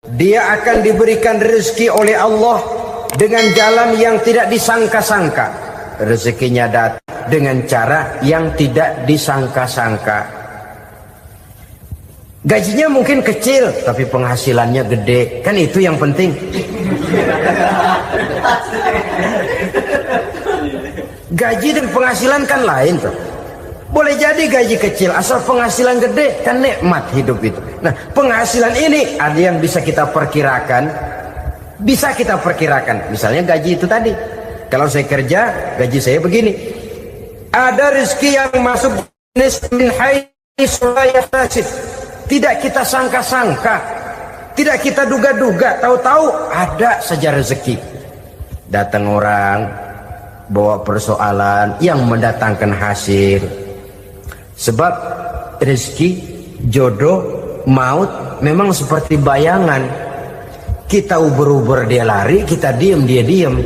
Dia akan diberikan rezeki oleh Allah dengan jalan yang tidak disangka-sangka. Rezekinya datang dengan cara yang tidak disangka-sangka. Gajinya mungkin kecil, tapi penghasilannya gede. Kan itu yang penting. Gaji dan penghasilan kan lain tuh. Boleh jadi gaji kecil, asal penghasilan gede, kan nikmat hidup itu. Nah, penghasilan ini ada yang bisa kita perkirakan. Bisa kita perkirakan. Misalnya gaji itu tadi. Kalau saya kerja, gaji saya begini. Ada rezeki yang masuk min haitsu la yahtasib. Tidak kita sangka-sangka. Tidak kita duga-duga. Tahu-tahu ada saja rezeki. Datang orang, bawa persoalan yang mendatangkan hasil. Sebab rezeki, jodoh, maut memang seperti bayangan. Kita uber-uber dia lari, kita diem dia diem.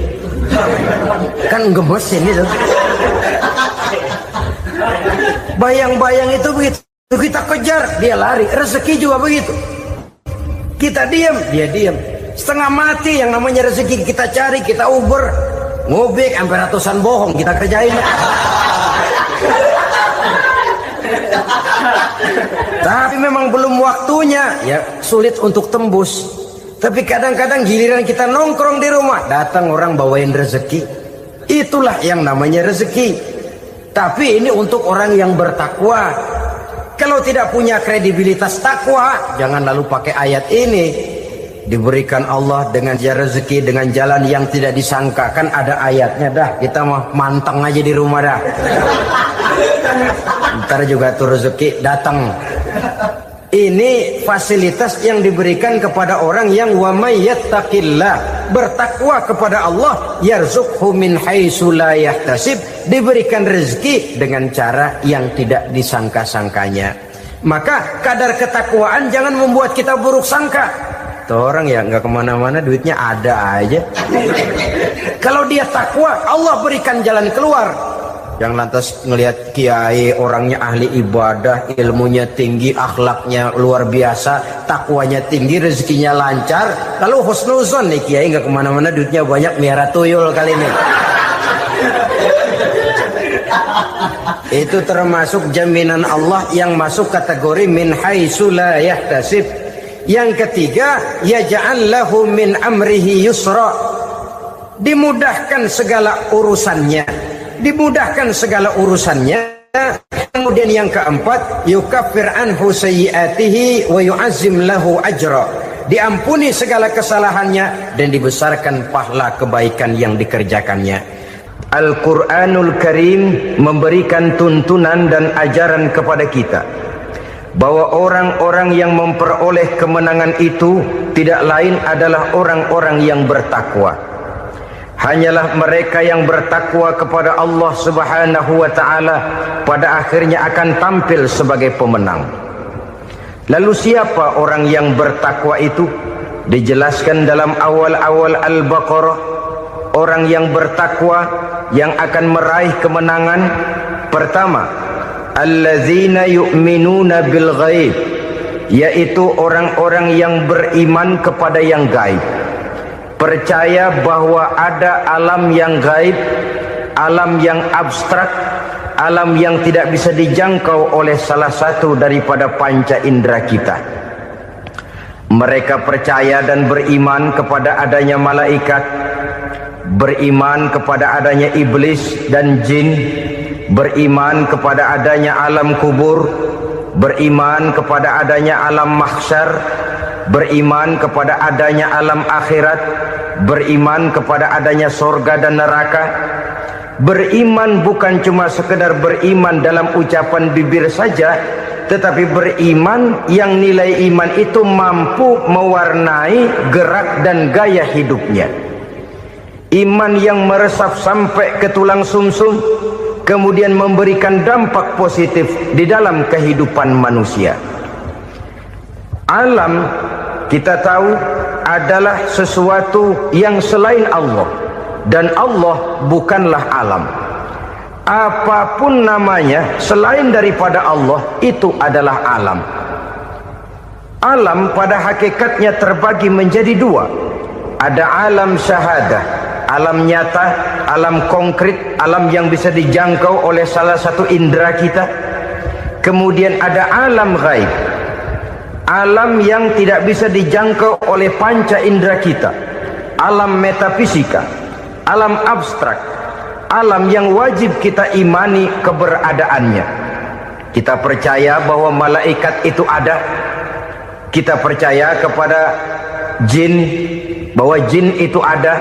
Kan gemes ini tuh. Bayang-bayang itu begitu. Kita kejar, dia lari. Rezeki juga begitu. Kita diem, dia diem. Setengah mati yang namanya rezeki kita cari, kita uber. Ngobek sampai ratusan bohong kita kerjain. Tapi memang belum waktunya, ya sulit untuk tembus. Tapi kadang-kadang giliran kita nongkrong di rumah, datang orang bawain rezeki. Itulah yang namanya rezeki. Tapi ini untuk orang yang bertakwa. Kalau tidak punya kredibilitas takwa, jangan lalu pakai ayat ini. Diberikan Allah dengan rezeki dengan jalan yang tidak disangka. Kan ada ayatnya dah. Kita mah manteng aja di rumah dah. Ntar juga tuh rezeki datang. Ini fasilitas yang diberikan kepada orang yang wa may yattaqillah, bertakwa kepada Allah, yarzuqhu min haitsu la yahtasib, diberikan rezeki dengan cara yang tidak disangka-sangkanya. Maka kadar ketakwaan jangan membuat kita buruk sangka. Tuh orang ya nggak kemana-mana, duitnya ada aja. Kalau dia takwa, Allah berikan jalan keluar. Yang lantas ngelihat kiai orangnya ahli ibadah, ilmunya tinggi, akhlaknya luar biasa, takwanya tinggi, rezekinya lancar, lalu husnuzon nih kiai nggak kemana-mana, duitnya banyak, miara tuyul kali ini. Itu termasuk jaminan Allah yang masuk kategori min haitsu la yahtasib. Yang ketiga, yaj'al lahu min amrihi yusra, dimudahkan segala urusannya. Dimudahkan segala urusannya. Kemudian yang keempat, yukaffir anhu sayyiatihi wa yu'azzim lahu ajra, diampuni segala kesalahannya dan dibesarkan pahala kebaikan yang dikerjakannya. Al-Quranul Karim memberikan tuntunan dan ajaran kepada kita bahwa orang-orang yang memperoleh kemenangan itu tidak lain adalah orang-orang yang bertakwa. Hanyalah mereka yang bertakwa kepada Allah Subhanahu wa ta'ala pada akhirnya akan tampil sebagai pemenang. Lalu siapa orang yang bertakwa itu? Dijelaskan dalam awal-awal Al-Baqarah. Orang yang bertakwa yang akan meraih kemenangan, pertama, alladzina yu'minuna bil ghaib, yaitu orang-orang yang beriman kepada yang gaib. Percaya bahwa ada alam yang gaib, alam yang abstrak, alam yang tidak bisa dijangkau oleh salah satu daripada panca indera kita. Mereka percaya dan beriman kepada adanya malaikat, beriman kepada adanya iblis dan jin, beriman kepada adanya alam kubur, beriman kepada adanya alam mahsyar, beriman kepada adanya alam akhirat, beriman kepada adanya sorga dan neraka. Beriman bukan cuma sekedar beriman dalam ucapan bibir saja, tetapi beriman yang nilai iman itu mampu mewarnai gerak dan gaya hidupnya. Iman yang meresap sampai ke tulang sumsum, kemudian memberikan dampak positif di dalam kehidupan manusia. Alam, kita tahu, adalah sesuatu yang selain Allah, dan Allah bukanlah alam. Apapun namanya selain daripada Allah, itu adalah alam. Alam pada hakikatnya terbagi menjadi dua. Ada alam syahadah, alam nyata, alam konkret, alam yang bisa dijangkau oleh salah satu indera kita. Kemudian ada alam ghaib, alam yang tidak bisa dijangkau oleh panca indera kita, alam metafisika, alam abstrak, alam yang wajib kita imani keberadaannya. Kita percaya bahwa malaikat itu ada. Kita percaya kepada jin, bahwa jin itu ada.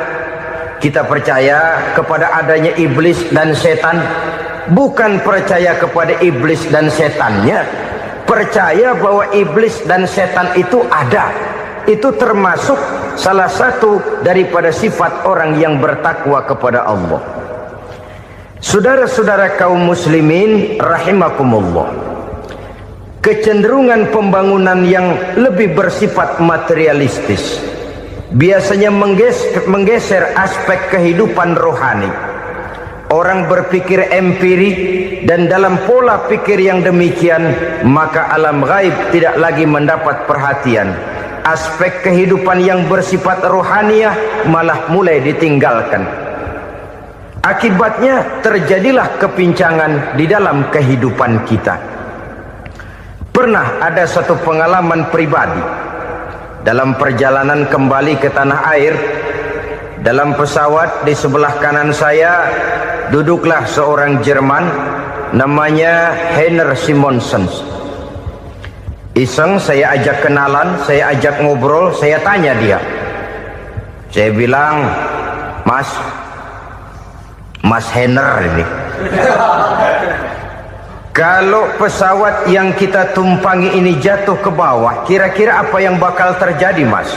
Kita percaya kepada adanya iblis dan setan. Bukan percaya kepada iblis dan setannya, percaya bahwa iblis dan setan itu ada. Itu termasuk salah satu daripada sifat orang yang bertakwa kepada Allah. Saudara-saudara kaum muslimin rahimakumullah, kecenderungan pembangunan yang lebih bersifat materialistis biasanya menggeser aspek kehidupan rohani. Orang berpikir empirik, dan dalam pola pikir yang demikian maka alam gaib tidak lagi mendapat perhatian. Aspek kehidupan yang bersifat rohaniah malah mulai ditinggalkan. Akibatnya terjadilah kepincangan di dalam kehidupan kita. Pernah ada satu pengalaman pribadi dalam perjalanan kembali ke tanah air. Dalam pesawat di sebelah kanan saya duduklah seorang Jerman namanya Heiner Simonsen. Iseng saya ajak kenalan, saya ajak ngobrol, saya tanya dia. Saya bilang, Mas Heiner ini, kalau pesawat yang kita tumpangi ini jatuh ke bawah, kira-kira apa yang bakal terjadi, Mas?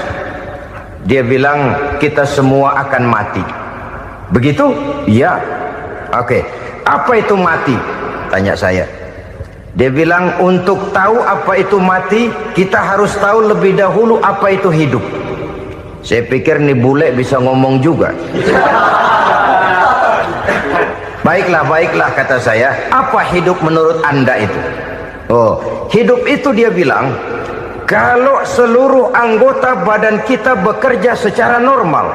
Dia bilang, kita semua akan mati. Begitu? Iya. Oke. Apa itu mati? Tanya saya. Dia bilang, untuk tahu apa itu mati, kita harus tahu lebih dahulu apa itu hidup. Saya pikir nih bule bisa ngomong juga. Baiklah kata saya. Apa hidup menurut Anda itu? Oh, hidup itu dia bilang, kalau seluruh anggota badan kita bekerja secara normal,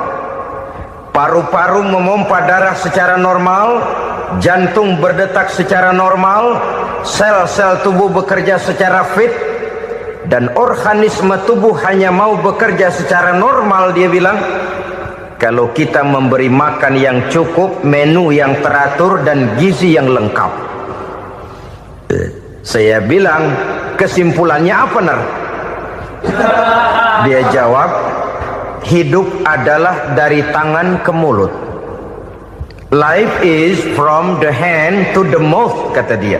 paru-paru memompa darah secara normal, jantung berdetak secara normal, sel-sel tubuh bekerja secara fit, dan organisme tubuh hanya mau bekerja secara normal, dia bilang, kalau kita memberi makan yang cukup, menu yang teratur, dan gizi yang lengkap. Saya bilang, kesimpulannya apa, Ner? Dia jawab, hidup adalah dari tangan ke mulut. Life is from the hand to the mouth, kata dia.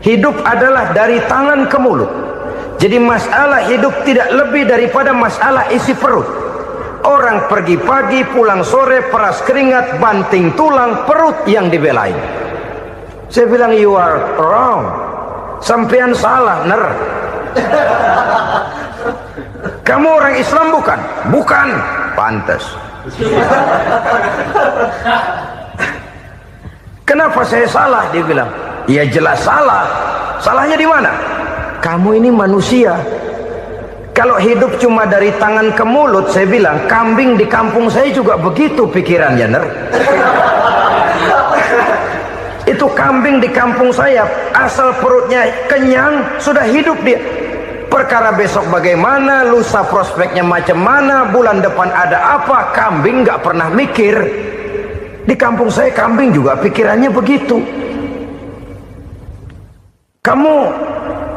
Hidup adalah dari tangan ke mulut. Jadi masalah hidup tidak lebih daripada masalah isi perut. Orang pergi pagi, pulang sore, peras keringat, banting tulang, perut yang dibelain. Saya bilang, you are wrong. Sampean salah, Ner. Kamu orang Islam bukan? Bukan. Pantas. Kenapa saya salah? Dia bilang, ya jelas salah. Salahnya di mana? Kamu ini manusia. Kalau hidup cuma dari tangan ke mulut, saya bilang, kambing di kampung saya juga begitu pikirannya, Ner. Itu kambing di kampung saya, asal perutnya kenyang, sudah hidup dia. Perkara besok bagaimana, lusa prospeknya macam mana, bulan depan ada apa, kambing nggak pernah mikir. Di kampung saya kambing juga pikirannya begitu. Kamu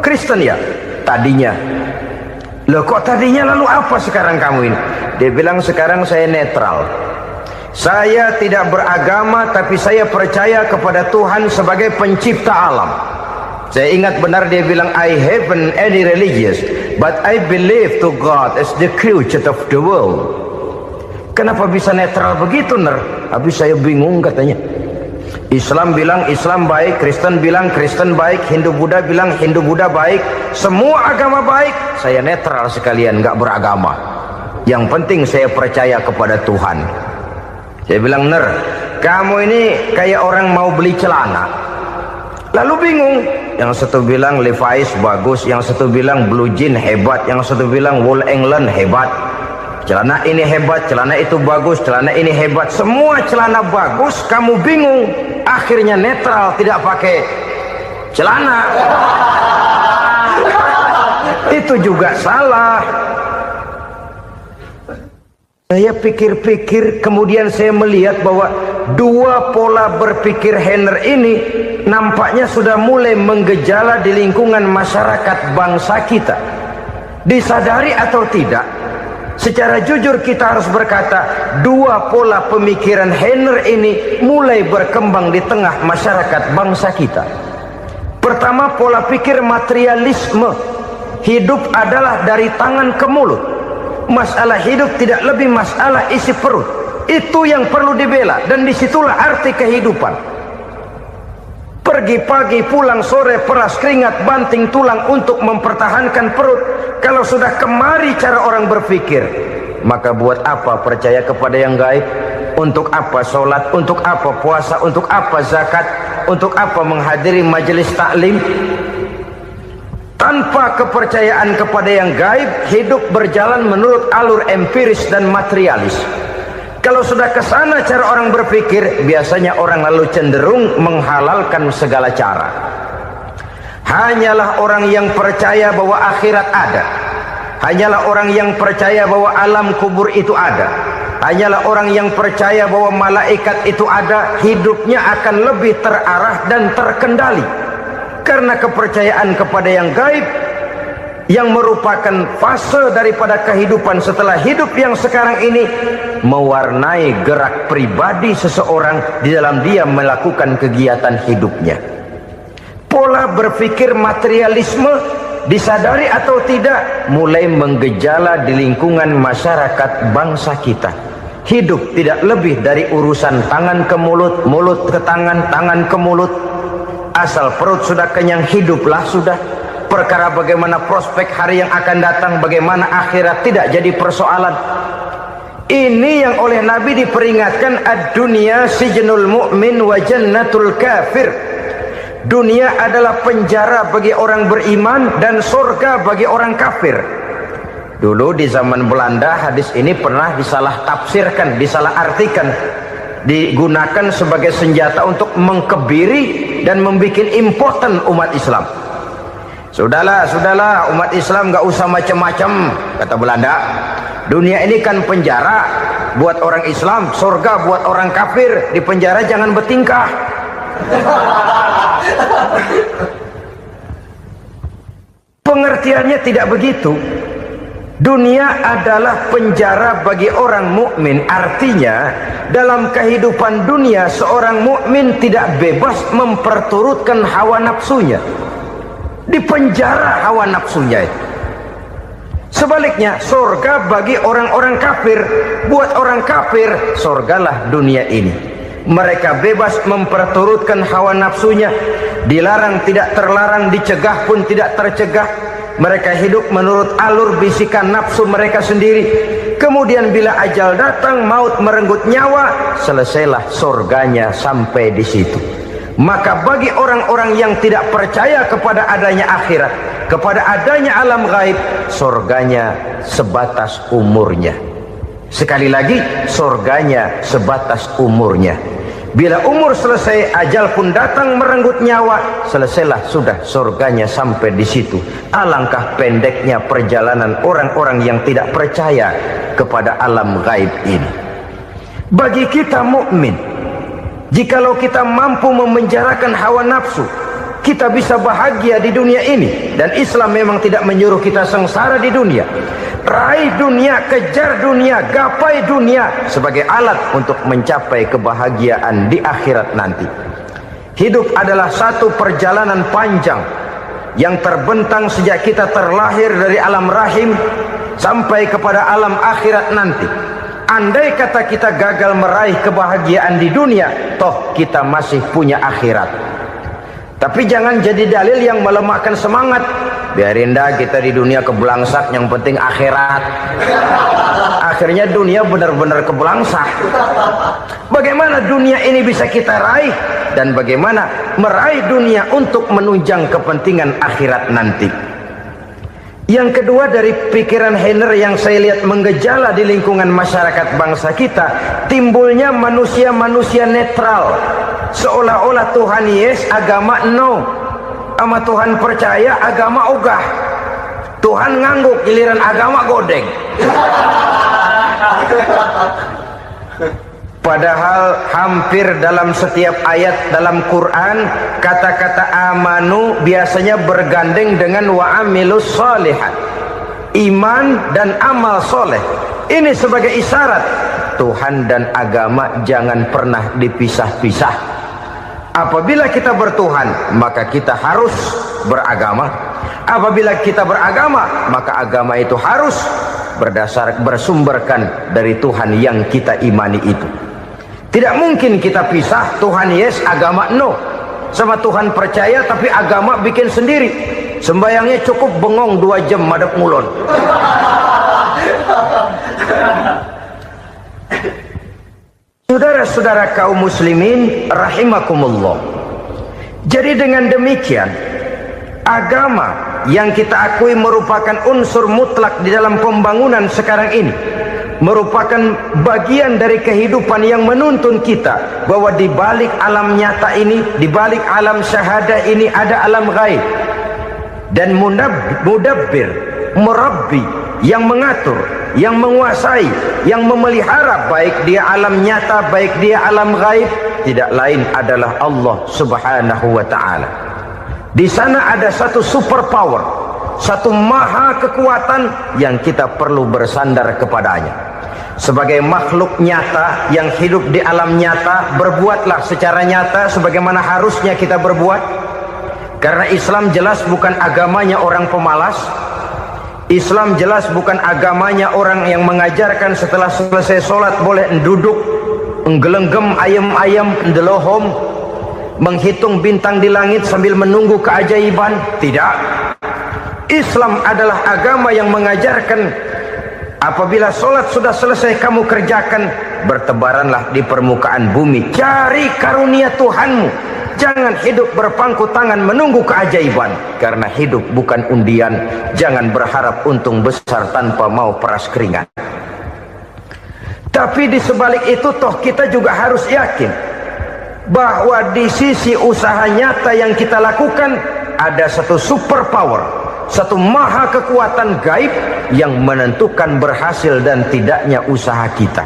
Kristen ya? Tadinya. Loh kok tadinya, lalu apa sekarang kamu ini? Dia bilang, sekarang saya netral. Saya tidak beragama, tapi saya percaya kepada Tuhan sebagai pencipta alam. Saya ingat benar dia bilang, I haven't any religious, but I believe to God as the creator of the world. Kenapa bisa netral begitu, Ner? Habis saya bingung katanya. Islam bilang Islam baik, Kristen bilang Kristen baik, Hindu Buddha bilang Hindu Buddha baik, semua agama baik. Saya netral sekalian, nggak beragama. Yang penting saya percaya kepada Tuhan. Saya bilang, Ner, kamu ini kayak orang mau beli celana, lalu bingung, yang satu bilang Levi's bagus, yang satu bilang Blue Jean hebat, yang satu bilang Wool England hebat. Celana ini hebat, celana itu bagus, celana ini hebat. Semua celana bagus, kamu bingung. Akhirnya netral, tidak pakai celana. Itu juga salah. Saya pikir-pikir, kemudian saya melihat bahwa dua pola berpikir Henner ini nampaknya sudah mulai menggejala di lingkungan masyarakat bangsa kita. Disadari atau tidak, secara jujur kita harus berkata, dua pola pemikiran Henner ini mulai berkembang di tengah masyarakat bangsa kita. Pertama, pola pikir materialisme. Hidup adalah dari tangan ke mulut. Masalah hidup tidak lebih masalah isi perut. Itu yang perlu dibela, dan disitulah arti kehidupan. Pergi pagi, pulang sore, peras keringat, banting tulang untuk mempertahankan perut. Kalau sudah kemari cara orang berpikir, maka buat apa percaya kepada yang gaib? Untuk apa sholat? Untuk apa puasa? Untuk apa zakat? Untuk apa menghadiri majelis taklim? Tanpa kepercayaan kepada yang gaib, hidup berjalan menurut alur empiris dan materialis. Kalau sudah ke sana cara orang berpikir, biasanya orang lalu cenderung menghalalkan segala cara. Hanyalah orang yang percaya bahwa akhirat ada. Hanyalah orang yang percaya bahwa alam kubur itu ada. Hanyalah orang yang percaya bahwa malaikat itu ada, hidupnya akan lebih terarah dan terkendali. Karena kepercayaan kepada yang gaib, yang merupakan fase daripada kehidupan setelah hidup yang sekarang ini, mewarnai gerak pribadi seseorang di dalam dia melakukan kegiatan hidupnya. Pola berpikir materialisme, disadari atau tidak, mulai menggejala di lingkungan masyarakat bangsa kita. Hidup tidak lebih dari urusan tangan ke mulut, mulut ke tangan, tangan ke mulut. Asal perut sudah kenyang, hiduplah sudah. Perkara bagaimana prospek hari yang akan datang, bagaimana akhirat, tidak jadi persoalan. Ini yang oleh Nabi diperingatkan, ad-dunya sijnul mu'min wa jannatul kafir. Dunia adalah penjara bagi orang beriman dan surga bagi orang kafir. Dulu di zaman Belanda hadis ini pernah disalah tafsirkan, disalah artikan, digunakan sebagai senjata untuk mengkebiri dan membuat impoten umat Islam. Sudahlah umat Islam gak usah macam-macam, kata Belanda. Dunia ini kan penjara buat orang Islam, surga buat orang kafir. Di penjara jangan bertingkah. Pengertiannya tidak begitu. Dunia adalah penjara bagi orang mukmin. Artinya dalam kehidupan dunia seorang mukmin tidak bebas memperturutkan hawa nafsunya. Di penjara hawa nafsunya itu. Sebaliknya surga bagi orang-orang kafir. Buat orang kafir surgalah dunia ini. Mereka bebas memperturutkan hawa nafsunya. Dilarang tidak terlarang, dicegah pun tidak tercegah. Mereka hidup menurut alur bisikan nafsu mereka sendiri. Kemudian bila ajal datang, maut merenggut nyawa, selesailah surganya sampai di situ. Maka bagi orang-orang yang tidak percaya kepada adanya akhirat, kepada adanya alam gaib, surganya sebatas umurnya. Sekali lagi, surganya sebatas umurnya. Bila umur selesai, ajal pun datang merenggut nyawa, selesailah sudah surganya sampai di situ. Alangkah pendeknya perjalanan orang-orang yang tidak percaya kepada alam gaib ini. Bagi kita mukmin, jikalau kita mampu memenjarakan hawa nafsu, kita bisa bahagia di dunia ini. Dan Islam memang tidak menyuruh kita sengsara di dunia. Raih dunia, kejar dunia, gapai dunia sebagai alat untuk mencapai kebahagiaan di akhirat nanti. Hidup adalah satu perjalanan panjang yang terbentang sejak kita terlahir dari alam rahim sampai kepada alam akhirat nanti. Andai kata kita gagal meraih kebahagiaan di dunia, toh kita masih punya akhirat. Tapi jangan jadi dalil yang melemahkan semangat. Biarin dah kita di dunia kebelangsak, yang penting akhirat. akhirnya dunia benar-benar kebelangsah. Bagaimana dunia ini bisa kita raih, dan bagaimana meraih dunia untuk menunjang kepentingan akhirat nanti. Yang kedua, dari pikiran Heiner yang saya lihat menggejala di lingkungan masyarakat bangsa kita, timbulnya manusia-manusia netral, seolah-olah Tuhan yes, agama no, sama Tuhan percaya, agama ogah. Tuhan ngangguk, giliran agama godeng. Padahal hampir dalam setiap ayat dalam Quran, kata-kata amanu biasanya bergandeng dengan wa amilus sholihat, iman dan amal soleh. Ini sebagai isyarat Tuhan dan agama jangan pernah dipisah-pisah. Apabila kita bertuhan, maka kita harus beragama. Apabila kita beragama, maka agama itu harus bersumberkan dari Tuhan yang kita imani itu. Tidak mungkin kita pisah Tuhan yes, agama no. Sama Tuhan percaya tapi agama bikin sendiri. Sembayangnya cukup bengong 2 jam madep ngulon. Saudara-saudara kaum muslimin rahimakumullah. Jadi dengan demikian, agama yang kita akui merupakan unsur mutlak di dalam pembangunan sekarang ini, merupakan bagian dari kehidupan yang menuntun kita bahwa di balik alam nyata ini, di balik alam syahada ini ada alam gaib. Dan mudabbir, murabbi, yang mengatur, yang menguasai, yang memelihara baik dia alam nyata, baik dia alam gaib, tidak lain adalah Allah Subhanahu wa taala. Di sana ada satu super power, satu maha kekuatan yang kita perlu bersandar kepadanya. Sebagai makhluk nyata yang hidup di alam nyata, berbuatlah secara nyata sebagaimana harusnya kita berbuat. Karena Islam jelas bukan agamanya orang pemalas. Islam jelas bukan agamanya orang yang mengajarkan setelah selesai sholat boleh duduk, nggelenggem ayam-ayam, ndelohom, menghitung bintang di langit sambil menunggu keajaiban. Tidak. Islam adalah agama yang mengajarkan apabila sholat sudah selesai kamu kerjakan, bertebaranlah di permukaan bumi, cari karunia Tuhanmu. Jangan hidup berpangku tangan menunggu keajaiban, karena hidup bukan undian. Jangan berharap untung besar tanpa mau peras keringat. Tapi di sebalik itu toh kita juga harus yakin bahwa di sisi usaha nyata yang kita lakukan ada satu super power, satu maha kekuatan gaib yang menentukan berhasil dan tidaknya usaha kita.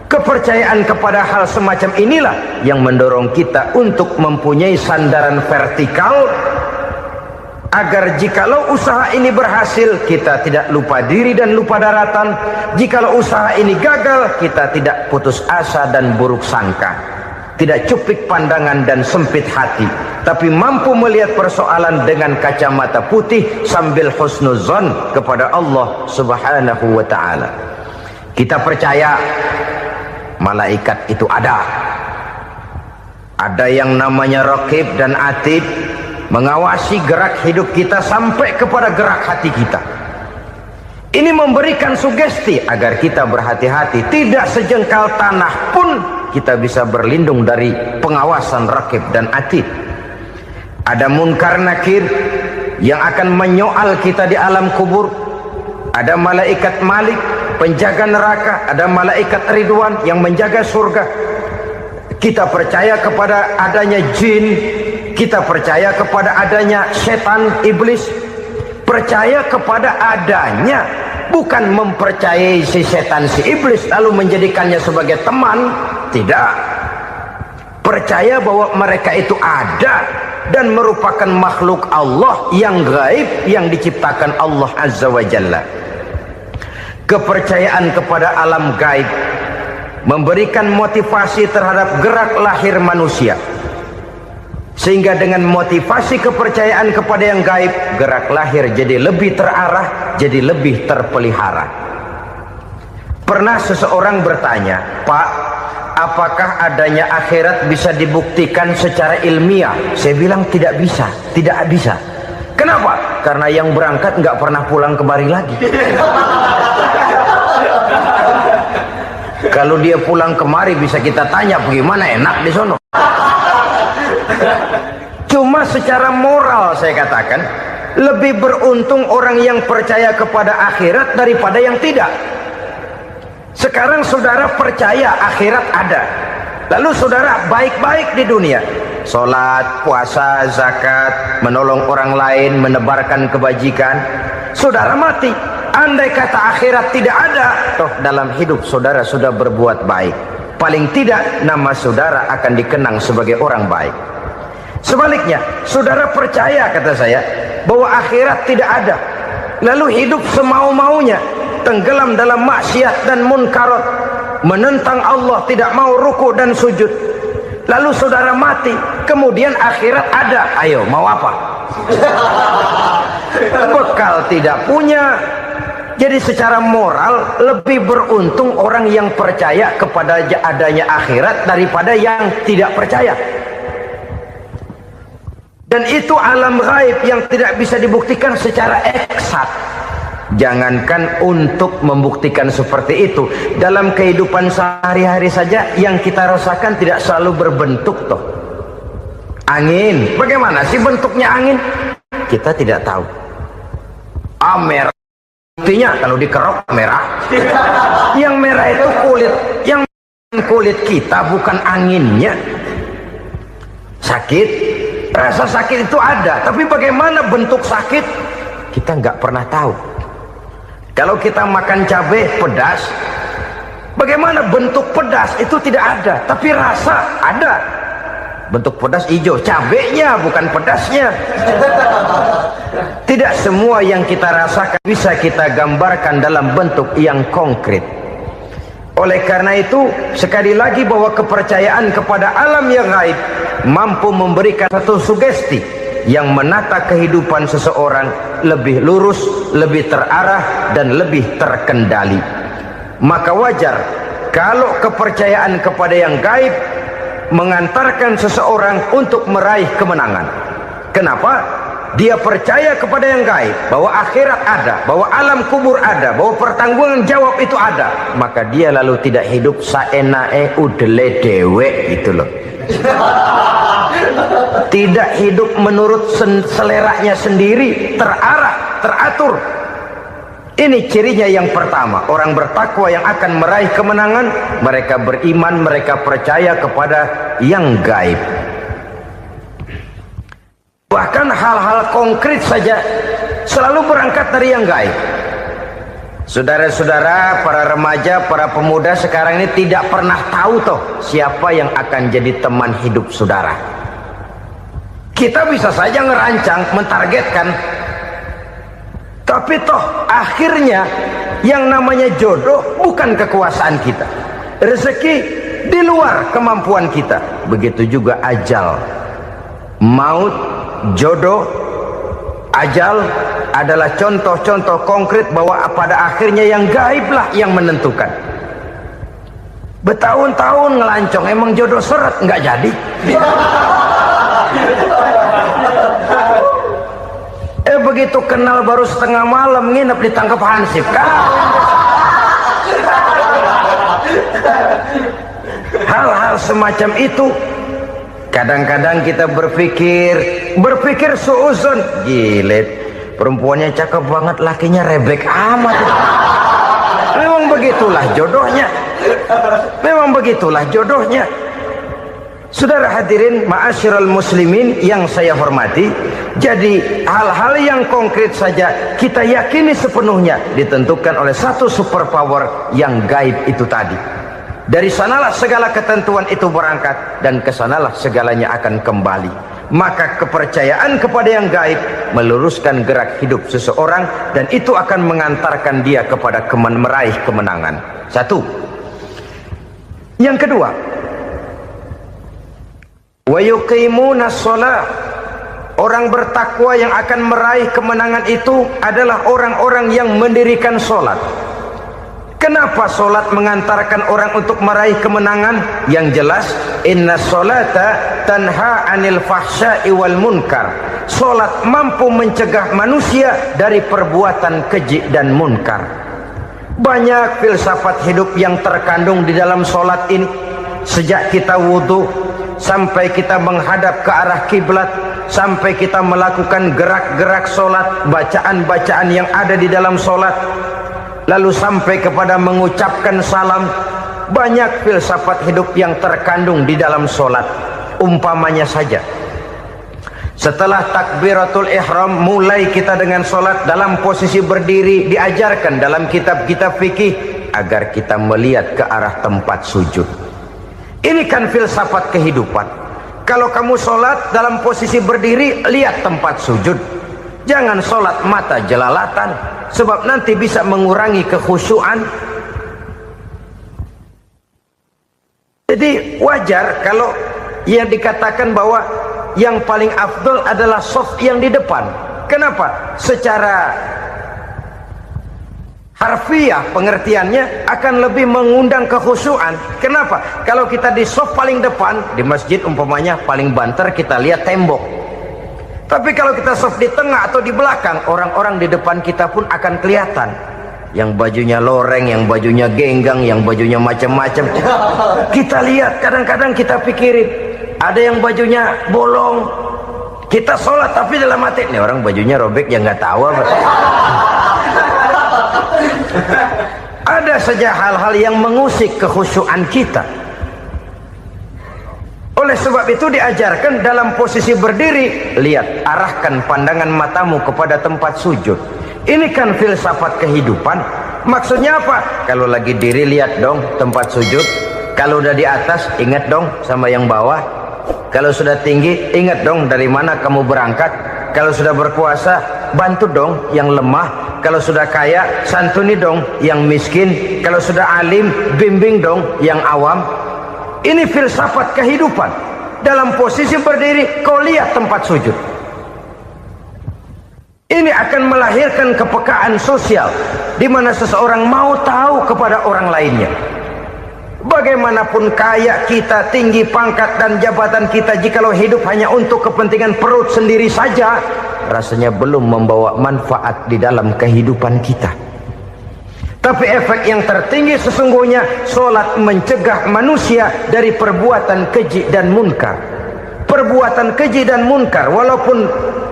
Kepercayaan kepada hal semacam inilah yang mendorong kita untuk mempunyai sandaran vertikal, agar jikalau usaha ini berhasil, kita tidak lupa diri dan lupa daratan. Jikalau usaha ini gagal, kita tidak putus asa dan buruk sangka, tidak cupik pandangan dan sempit hati, tapi mampu melihat persoalan dengan kacamata putih sambil husnuzon kepada Allah Subhanahu wa ta'ala. Kita percaya malaikat itu ada yang namanya raqib dan atid, mengawasi gerak hidup kita sampai kepada gerak hati kita. Ini memberikan sugesti agar kita berhati-hati, tidak sejengkal tanah pun kita bisa berlindung dari pengawasan raqib dan atid. Ada munkar nakir yang akan menyoal kita di alam kubur. Ada malaikat Malik, penjaga neraka. Ada malaikat Ridwan yang menjaga surga. Kita percaya kepada adanya jin, kita percaya kepada adanya setan, iblis. Percaya kepada adanya, bukan mempercayai si setan, si iblis lalu menjadikannya sebagai teman. Tidak. Percaya bahwa mereka itu ada dan merupakan makhluk Allah yang gaib, yang diciptakan Allah Azza wa Jalla. Kepercayaan kepada alam gaib memberikan motivasi terhadap gerak lahir manusia, sehingga dengan motivasi kepercayaan kepada yang gaib, gerak lahir jadi lebih terarah, jadi lebih terpelihara. Pernah seseorang bertanya, "Pak, apakah adanya akhirat bisa dibuktikan secara ilmiah?" Saya bilang tidak bisa, tidak bisa. Kenapa? Karena yang berangkat nggak pernah pulang kemari lagi. Kalau dia pulang kemari bisa kita tanya bagaimana enak di sono. Cuma secara moral saya katakan, lebih beruntung orang yang percaya kepada akhirat daripada yang tidak. Sekarang saudara percaya akhirat ada, lalu saudara baik-baik di dunia, sholat, puasa, zakat, menolong orang lain, menebarkan kebajikan. Saudara mati, andai kata akhirat tidak ada, toh dalam hidup saudara sudah berbuat baik, paling tidak nama saudara akan dikenang sebagai orang baik. Sebaliknya, saudara percaya, kata saya, bahwa akhirat tidak ada, lalu hidup semau-maunya, tenggelam dalam maksiat dan munkarat, menentang Allah, tidak mau ruku dan sujud, lalu saudara mati, kemudian akhirat ada, ayo mau apa? Bekal tidak punya. Jadi secara moral lebih beruntung orang yang percaya kepada adanya akhirat daripada yang tidak percaya. Dan itu alam gaib yang tidak bisa dibuktikan secara eksak. Jangankan untuk membuktikan seperti itu, dalam kehidupan sehari-hari saja yang kita rasakan tidak selalu berbentuk toh. Angin, bagaimana sih bentuknya angin? Kita tidak tahu. Merah, buktinya kalau dikerok merah. Yang merah itu kulit, yang kulit kita bukan anginnya. Sakit, rasa sakit itu ada, tapi bagaimana bentuk sakit kita nggak pernah tahu. Kalau kita makan cabai pedas, bagaimana bentuk pedas itu tidak ada, tapi rasa ada. Bentuk pedas hijau, cabenya bukan pedasnya. Tidak semua yang kita rasakan bisa kita gambarkan dalam bentuk yang konkret. Oleh karena itu, sekali lagi bahwa kepercayaan kepada alam yang gaib mampu memberikan satu sugesti yang menata kehidupan seseorang lebih lurus, lebih terarah, dan lebih terkendali. Maka wajar kalau kepercayaan kepada yang gaib mengantarkan seseorang untuk meraih kemenangan. Kenapa? Dia percaya kepada yang gaib, bahwa akhirat ada, bahwa alam kubur ada, bahwa pertanggungan jawab itu ada. Maka dia lalu tidak hidup saenae udele dewe gitu loh. Tidak hidup menurut seleranya sendiri, terarah, teratur. Ini cirinya yang pertama. Orang bertakwa yang akan meraih kemenangan, mereka beriman, mereka percaya kepada yang gaib. Bahkan hal-hal konkret saja selalu berangkat dari yang gaib. Saudara-saudara, para remaja, para pemuda sekarang ini tidak pernah tahu toh siapa yang akan jadi teman hidup saudara. Kita bisa saja ngerancang, mentargetkan, tapi toh akhirnya yang namanya jodoh bukan kekuasaan kita. Rezeki di luar kemampuan kita. Begitu juga ajal. Maut, jodoh, ajal adalah contoh-contoh konkret bahwa pada akhirnya yang gaiblah yang menentukan. Bertahun-tahun ngelancong, emang jodoh seret nggak jadi. Begitu kenal baru setengah malam nginep ditangkap hansip kan. Hal-hal semacam itu kadang-kadang kita berpikir suuzon, gile, perempuannya cakep banget, lakinya rebek amat. Memang begitulah jodohnya. Memang begitulah jodohnya. Saudara hadirin ma'asyiral muslimin yang saya hormati, jadi hal-hal yang konkret saja kita yakini sepenuhnya ditentukan oleh satu superpower yang gaib itu tadi. Dari sanalah segala ketentuan itu berangkat dan kesanalah segalanya akan kembali. Maka kepercayaan kepada yang gaib meluruskan gerak hidup seseorang dan itu akan mengantarkan dia kepada meraih kemenangan. Satu. Yang kedua, wa yuqimuna shalah. Orang bertakwa yang akan meraih kemenangan itu adalah orang-orang yang mendirikan sholat. Kenapa sholat mengantarkan orang untuk meraih kemenangan? Yang jelas, inna sholata tanha anil fahsya'i wal munkar. Sholat mampu mencegah manusia dari perbuatan keji dan munkar. Banyak filsafat hidup yang terkandung di dalam solat ini. Sejak kita wudhu sampai kita menghadap ke arah kiblat, sampai kita melakukan gerak-gerak solat, bacaan-bacaan yang ada di dalam solat, lalu sampai kepada mengucapkan salam. Banyak filsafat hidup yang terkandung di dalam solat. Umpamanya saja, setelah takbiratul ihram, mulai kita dengan solat dalam posisi berdiri. Diajarkan dalam kitab-kitab fikih agar kita melihat ke arah tempat sujud. Ini kan filsafat kehidupan. Kalau kamu solat dalam posisi berdiri, lihat tempat sujud. Jangan solat mata jelalatan, sebab nanti bisa mengurangi kekhusyuan. Jadi wajar kalau yang dikatakan bahwa yang paling afdol adalah soft yang di depan. Kenapa? Secara harfiah pengertiannya akan lebih mengundang kekhusyuan. Kenapa? Kalau kita di soft paling depan di masjid umpamanya paling banter, kita lihat tembok. Tapi kalau kita soft di tengah atau di belakang, orang-orang di depan kita pun akan kelihatan. Yang bajunya loreng, yang bajunya genggang, yang bajunya macam-macam. Kita lihat, kadang-kadang kita pikirin, ada yang bajunya bolong. Kita sholat tapi dalam hati, nih orang bajunya robek, yang nggak tahu apa. Ada saja hal-hal yang mengusik kekhusyuan kita. Oleh sebab itu diajarkan dalam posisi berdiri, lihat, arahkan pandangan matamu kepada tempat sujud. Ini kan filsafat kehidupan. Maksudnya apa? Kalau lagi diri, lihat dong tempat sujud. Kalau udah di atas, ingat dong sama yang bawah. Kalau sudah tinggi, ingat dong dari mana kamu berangkat. Kalau sudah berkuasa, bantu dong yang lemah. Kalau sudah kaya, santuni dong yang miskin. Kalau sudah alim, bimbing dong yang awam. Ini filsafat kehidupan. Dalam posisi berdiri, kau lihat tempat sujud. Ini akan melahirkan kepekaan sosial, di mana seseorang mau tahu kepada orang lainnya. Bagaimanapun kaya kita, tinggi pangkat dan jabatan kita, jikalau hidup hanya untuk kepentingan perut sendiri saja, rasanya belum membawa manfaat di dalam kehidupan kita. Tapi efek yang tertinggi sesungguhnya, solat mencegah manusia dari perbuatan keji dan munkar. Perbuatan keji dan munkar, walaupun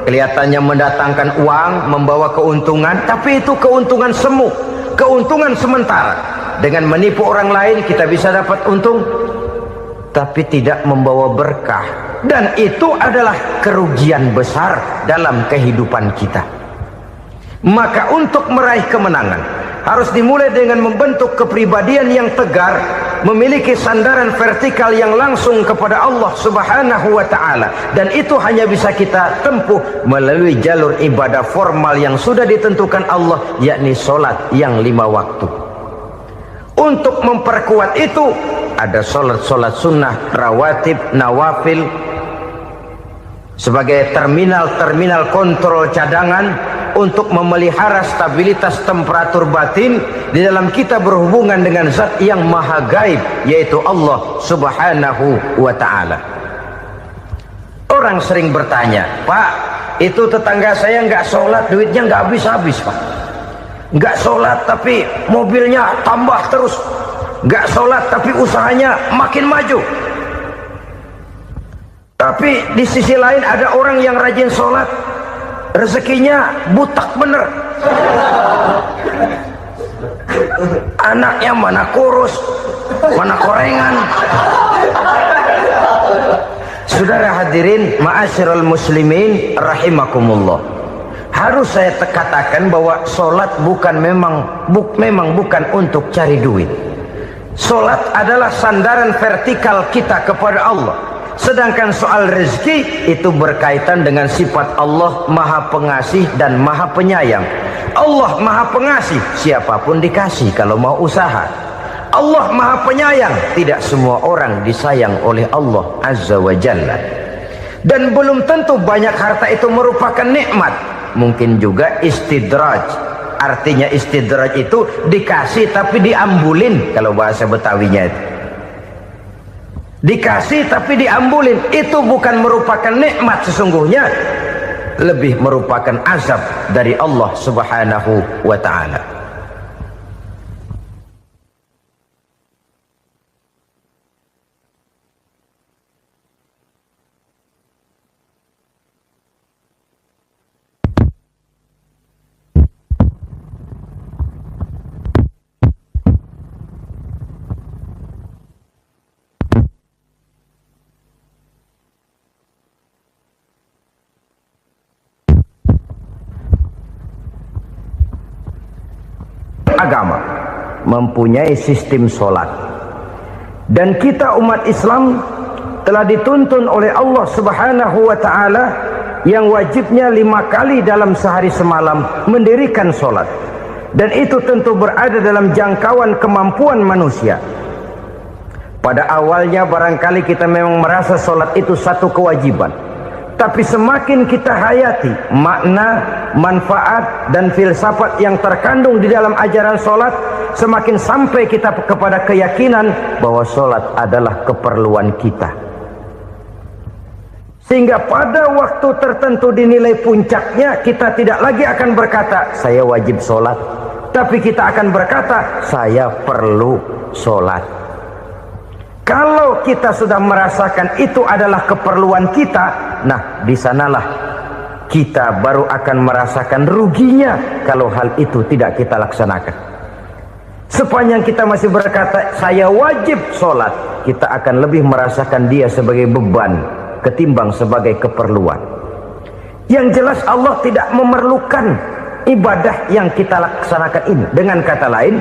kelihatannya mendatangkan uang, membawa keuntungan, tapi itu keuntungan semu, keuntungan sementara. Dengan menipu orang lain kita bisa dapat untung, tapi tidak membawa berkah. Dan itu adalah kerugian besar dalam kehidupan kita. Maka untuk meraih kemenangan, harus dimulai dengan membentuk kepribadian yang tegar, memiliki sandaran vertikal yang langsung kepada Allah Subhanahu wa ta'ala. Dan itu hanya bisa kita tempuh melalui jalur ibadah formal yang sudah ditentukan Allah, yakni solat yang 5 waktu. Untuk memperkuat itu, ada solat-solat sunnah, rawatib, nawafil, sebagai terminal-terminal kontrol cadangan untuk memelihara stabilitas temperatur batin di dalam kita berhubungan dengan zat yang maha gaib, yaitu Allah Subhanahu wa ta'ala. Orang sering bertanya, Pak, itu tetangga saya nggak sholat, duitnya nggak habis-habis, Pak. Nggak sholat tapi mobilnya tambah terus. Nggak sholat tapi usahanya makin maju. Tapi di sisi lain ada orang yang rajin sholat, rezekinya butak bener. Anaknya mana kurus, mana korengan. Saudara hadirin ma'asyiral muslimin rahimakumullah. Harus saya katakan bahwa solat memang bukan untuk cari duit. Solat adalah sandaran vertikal kita kepada Allah. Sedangkan soal rezeki itu berkaitan dengan sifat Allah maha pengasih dan maha penyayang. Allah maha pengasih, siapapun dikasih kalau mau usaha. Allah maha penyayang, tidak semua orang disayang oleh Allah Azza wa Jalla. Dan belum tentu banyak harta itu merupakan nikmat. Mungkin juga istidraj. Artinya istidraj itu dikasih tapi diambulin, kalau bahasa Betawinya itu. Dikasih tapi diambulin, itu bukan merupakan nikmat sesungguhnya, lebih merupakan azab dari Allah Subhanahu wa ta'ala. agama, mempunyai sistem sholat. Dan kita umat Islam telah dituntun oleh Allah Subhanahu wa ta'ala yang wajibnya 5 kali dalam sehari semalam mendirikan sholat. Dan itu tentu berada dalam jangkauan kemampuan manusia. Pada awalnya barangkali kita memang merasa sholat itu satu kewajiban, tapi semakin kita hayati makna, manfaat dan filsafat yang terkandung di dalam ajaran sholat, semakin sampai kita kepada keyakinan bahwa sholat adalah keperluan kita. Sehingga pada waktu tertentu dinilai puncaknya, kita tidak lagi akan berkata saya wajib sholat, tapi kita akan berkata saya perlu sholat. Kalau kita sudah merasakan itu adalah keperluan kita, nah di sanalah kita baru akan merasakan ruginya kalau hal itu tidak kita laksanakan. Sepanjang kita masih berkata saya wajib sholat, kita akan lebih merasakan dia sebagai beban ketimbang sebagai keperluan. Yang jelas Allah tidak memerlukan ibadah yang kita laksanakan ini. Dengan kata lain,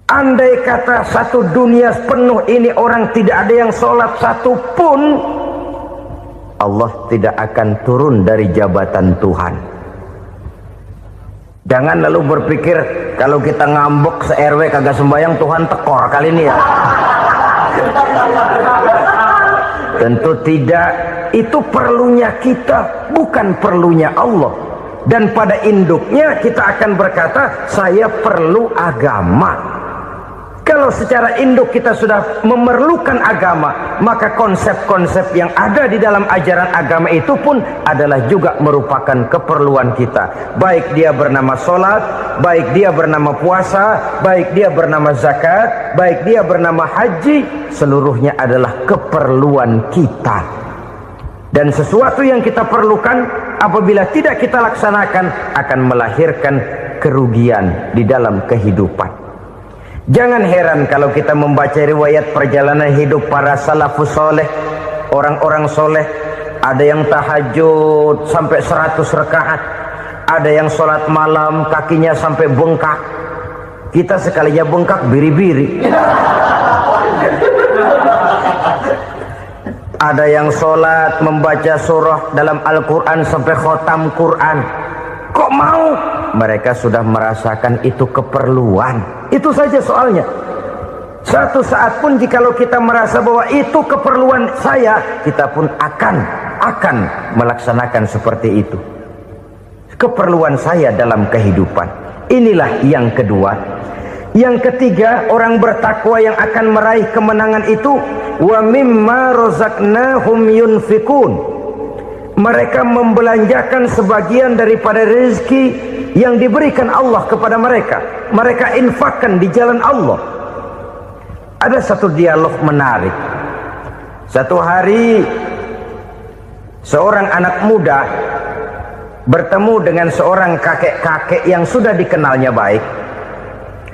andai kata satu dunia penuh ini orang tidak ada yang sholat satu pun, Allah tidak akan turun dari jabatan Tuhan. Jangan lalu berpikir kalau kita ngambek se-RW kagak sembahyang Tuhan tekor kali ini ya. Tentu tidak. Itu perlunya kita, bukan perlunya Allah. Dan pada induknya kita akan berkata saya perlu agama. Kalau secara induk kita sudah memerlukan agama, maka konsep-konsep yang ada di dalam ajaran agama itu pun adalah juga merupakan keperluan kita. Baik dia bernama sholat, baik dia bernama puasa, baik dia bernama zakat, baik dia bernama haji, seluruhnya adalah keperluan kita. Dan sesuatu yang kita perlukan apabila tidak kita laksanakan akan melahirkan kerugian di dalam kehidupan. Jangan heran kalau kita membaca riwayat perjalanan hidup para salafus soleh, orang-orang soleh. Ada yang tahajud sampai 100 rakaat, ada yang sholat malam kakinya sampai bengkak. Kita sekalinya bengkak biri-biri. Ada yang sholat membaca surah dalam Al-Quran sampai khotam Quran. Kok mau? Mereka sudah merasakan itu keperluan. Itu saja soalnya. Suatu saat pun jikalau kita merasa bahwa itu keperluan saya, kita pun akan melaksanakan seperti itu. Keperluan saya dalam kehidupan. Inilah yang kedua. Yang ketiga, orang bertakwa yang akan meraih kemenangan itu, wa mimma razaqnahum yunfikun. Mereka membelanjakan sebagian daripada rezeki yang diberikan Allah kepada mereka. Mereka infakkan di jalan Allah. Ada satu dialog menarik. Satu hari seorang anak muda bertemu dengan seorang kakek-kakek yang sudah dikenalnya baik.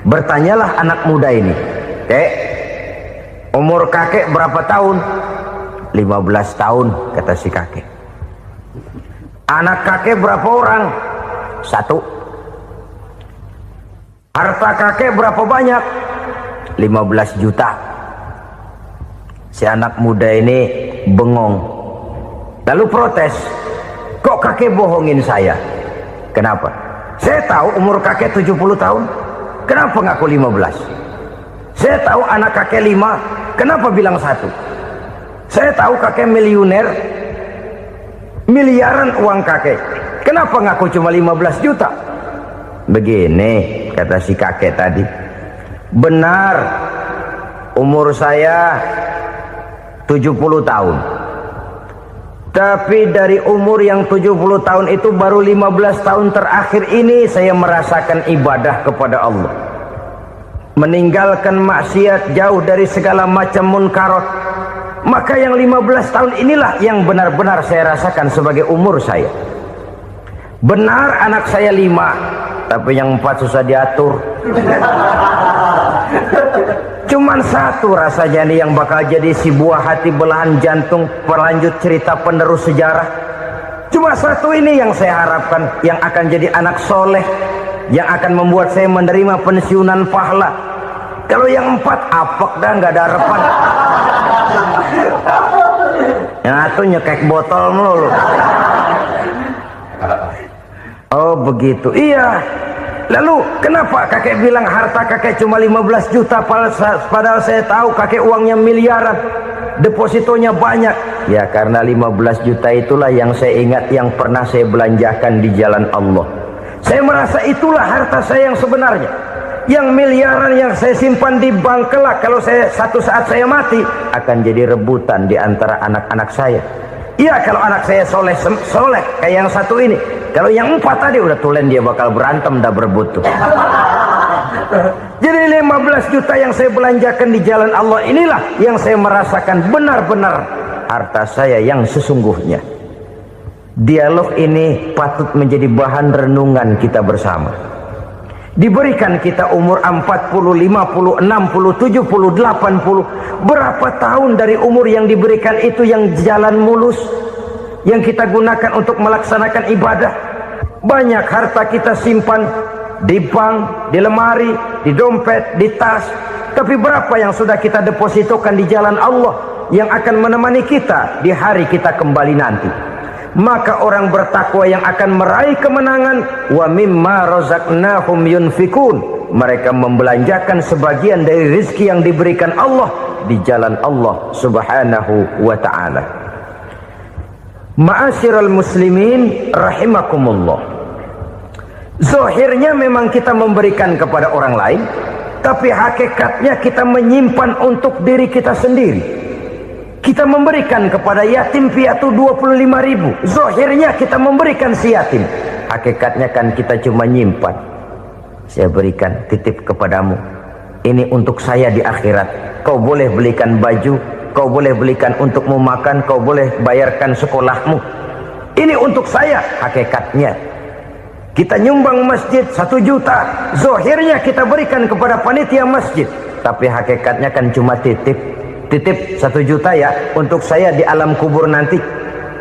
Bertanyalah anak muda ini, "Kek, umur kakek berapa tahun?" 15 tahun, kata si kakek. "Anak kakek berapa orang?" 1. "Harta kakek berapa banyak?" 15 juta. Si anak muda ini bengong. Lalu protes, "Kok kakek bohongin saya?" "Kenapa?" "Saya tahu umur kakek 70 tahun. Kenapa ngaku 15? Saya tahu anak kakek 5. Kenapa bilang 1? Saya tahu kakek miliuner, miliaran uang kakek. Kenapa ngaku cuma 15 juta? Begini, kata si kakek tadi. Benar, umur saya 70 tahun. Tapi dari umur yang 70 tahun itu baru 15 tahun terakhir ini saya merasakan ibadah kepada Allah. Meninggalkan maksiat, jauh dari segala macam munkarat. Maka yang 15 tahun inilah yang benar-benar saya rasakan sebagai umur saya. Benar anak saya 5, tapi yang 4 susah diatur. Cuman 1 rasanya nih yang bakal jadi si buah hati belahan jantung pelanjut cerita penerus sejarah. Cuma 1 ini yang saya harapkan yang akan jadi anak soleh, yang akan membuat saya menerima pensiunan pahala. Kalau yang 4 apek dah, nggak ada harapan. Yang satu nyekek botol mulu. Oh begitu, iya. Lalu kenapa kakek bilang harta kakek cuma 15 juta padahal saya tahu kakek uangnya miliaran, depositonya banyak? Ya karena 15 juta itulah yang saya ingat yang pernah saya belanjakan di jalan Allah. Saya merasa itulah harta saya yang sebenarnya. Yang miliaran yang saya simpan di bank kelak kalau satu saat saya mati akan jadi rebutan di antara anak-anak saya. Iya kalau anak saya soleh kayak yang satu ini. Kalau yang 4 tadi udah tulen dia bakal berantem dah berebut tuh. Jadi 15 juta yang saya belanjakan di jalan Allah inilah yang saya merasakan benar-benar harta saya yang sesungguhnya. Dialog ini patut menjadi bahan renungan kita bersama. Diberikan kita umur 40, 50, 60, 70, 80. Berapa tahun dari umur yang diberikan itu yang jalan mulus, yang kita gunakan untuk melaksanakan ibadah? Banyak harta kita simpan di bank, di lemari, di dompet, di tas. Tapi berapa yang sudah kita depositokan di jalan Allah yang akan menemani kita di hari kita kembali nanti? Maka orang bertakwa yang akan meraih kemenangan, wa mimma razaqnahum yunfikun, mereka membelanjakan sebagian dari rezeki yang diberikan Allah di jalan Allah subhanahu wa ta'ala. Ma'asyiral muslimin rahimakumullah. Zahirnya memang kita memberikan kepada orang lain, tapi hakikatnya kita menyimpan untuk diri kita sendiri. Kita memberikan kepada yatim piatu 25.000. Zahirnya kita memberikan si yatim, hakikatnya kan kita cuma nyimpan. Saya berikan, titip kepadamu, ini untuk saya di akhirat. Kau boleh belikan baju, kau boleh belikan untukmu makan, kau boleh bayarkan sekolahmu. Ini untuk saya. Hakikatnya kita nyumbang masjid 1 juta, zahirnya kita berikan kepada panitia masjid, tapi hakikatnya kan cuma titip 1 juta ya untuk saya di alam kubur nanti.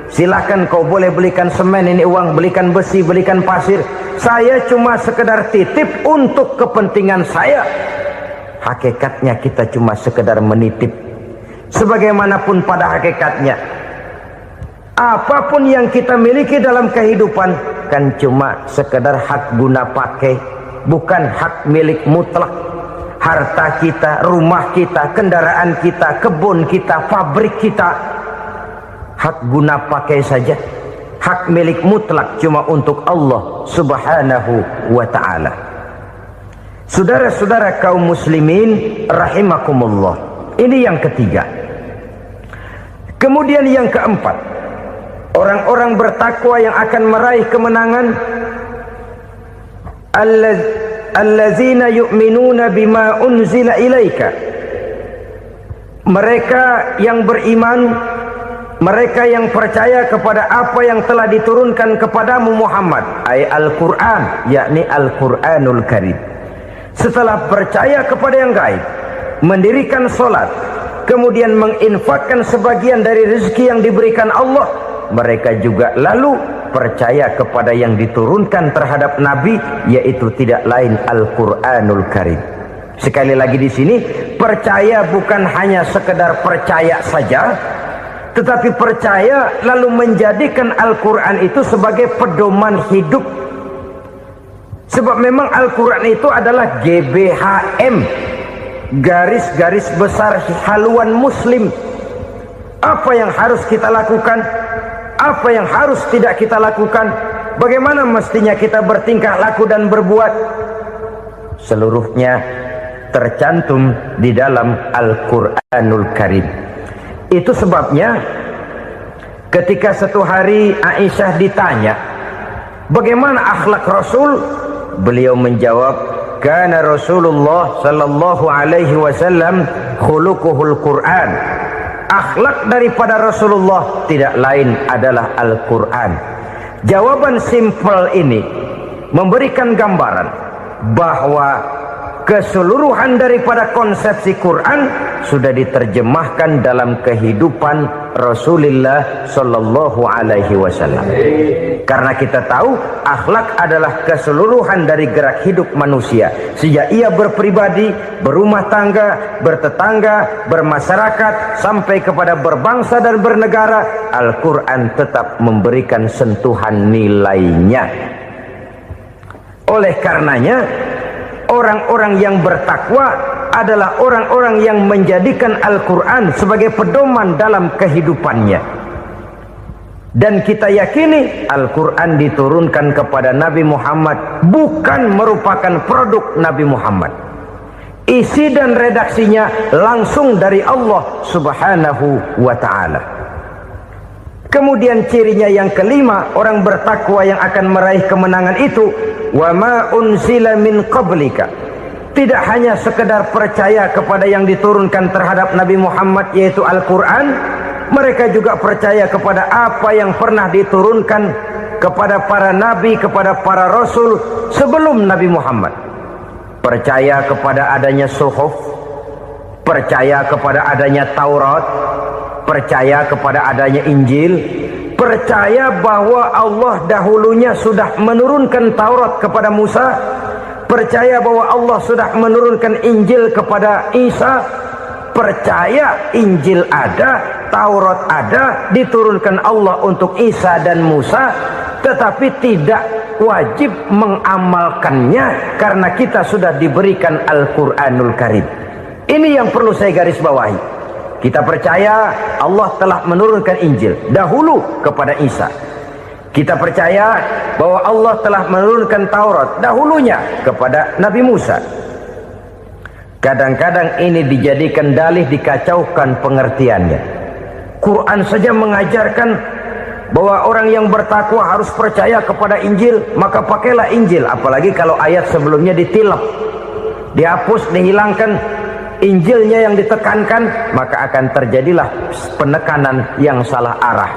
Silahkan kau boleh belikan semen, ini uang, belikan besi, belikan pasir. Saya cuma sekedar titip untuk kepentingan saya. Hakikatnya kita cuma sekedar menitip. Sebagaimanapun pada hakikatnya, apapun yang kita miliki dalam kehidupan kan cuma sekedar hak guna pakai, bukan hak milik mutlak. Harta kita, rumah kita, kendaraan kita, kebun kita, pabrik kita, hak guna pakai saja. Hak milik mutlak cuma untuk Allah subhanahu wa ta'ala. Saudara-saudara kaum muslimin rahimakumullah, ini yang ketiga. Kemudian yang keempat, orang-orang bertakwa yang akan meraih kemenangan, allazina yu'minuna bima unzila ilaika, mereka yang beriman, mereka yang percaya kepada apa yang telah diturunkan kepadamu Muhammad, ay Al-Quran, yakni Al-Quranul Karim. Setelah percaya kepada yang gaib, mendirikan solat, kemudian menginfakkan sebagian dari rezeki yang diberikan Allah, mereka juga lalu percaya kepada yang diturunkan terhadap Nabi, yaitu tidak lain Al-Quranul Karim. Sekali lagi di sini, percaya bukan hanya sekedar percaya saja, tetapi percaya lalu menjadikan Al-Quran itu sebagai pedoman hidup. Sebab memang Al-Quran itu adalah GBHM, garis-garis besar haluan muslim. Apa yang harus kita lakukan, apa yang harus tidak kita lakukan, bagaimana mestinya kita bertingkah laku dan berbuat, seluruhnya tercantum di dalam Al-Quranul Karim. Itu sebabnya ketika satu hari Aisyah ditanya bagaimana akhlak Rasul, beliau menjawab, kana Rasulullah sallallahu alaihi wasallam khuluquhul Quran. Akhlak daripada Rasulullah tidak lain adalah Al-Quran. Jawaban simpel ini memberikan gambaran bahwa keseluruhan daripada konsepsi Quran sudah diterjemahkan dalam kehidupan Rasulullah Sallallahu Alaihi Wasallam. Karena kita tahu akhlak adalah keseluruhan dari gerak hidup manusia. Sejak ia berpribadi, berumah tangga, bertetangga, bermasyarakat, sampai kepada berbangsa dan bernegara, Al-Quran tetap memberikan sentuhan nilainya. Oleh karenanya, orang-orang yang bertakwa adalah orang-orang yang menjadikan Al-Quran sebagai pedoman dalam kehidupannya. Dan kita yakini Al-Quran diturunkan kepada Nabi Muhammad bukan merupakan produk Nabi Muhammad. Isi dan redaksinya langsung dari Allah Subhanahu wa ta'ala. Kemudian cirinya yang kelima, orang bertakwa yang akan meraih kemenangan itu, wa ma unzila min qablika. Tidak hanya sekedar percaya kepada yang diturunkan terhadap Nabi Muhammad yaitu Al-Quran, mereka juga percaya kepada apa yang pernah diturunkan kepada para nabi, kepada para rasul sebelum Nabi Muhammad. Percaya kepada adanya suhuf, percaya kepada adanya Taurat, percaya kepada adanya Injil, percaya bahwa Allah dahulunya sudah menurunkan Taurat kepada Musa, percaya bahwa Allah sudah menurunkan Injil kepada Isa, percaya Injil ada, Taurat ada, diturunkan Allah untuk Isa dan Musa, tetapi tidak wajib mengamalkannya karena kita sudah diberikan Al-Quranul Karim. Ini yang perlu saya garis bawahi. Kita percaya Allah telah menurunkan Injil dahulu kepada Isa. Kita percaya bahwa Allah telah menurunkan Taurat dahulunya kepada Nabi Musa. Kadang-kadang ini dijadikan dalih, dikacaukan pengertiannya. Quran saja mengajarkan bahwa orang yang bertakwa harus percaya kepada Injil, maka pakailah Injil. Apalagi kalau ayat sebelumnya ditilap, dihapus, dihilangkan, Injilnya yang ditekankan, maka akan terjadilah penekanan yang salah arah.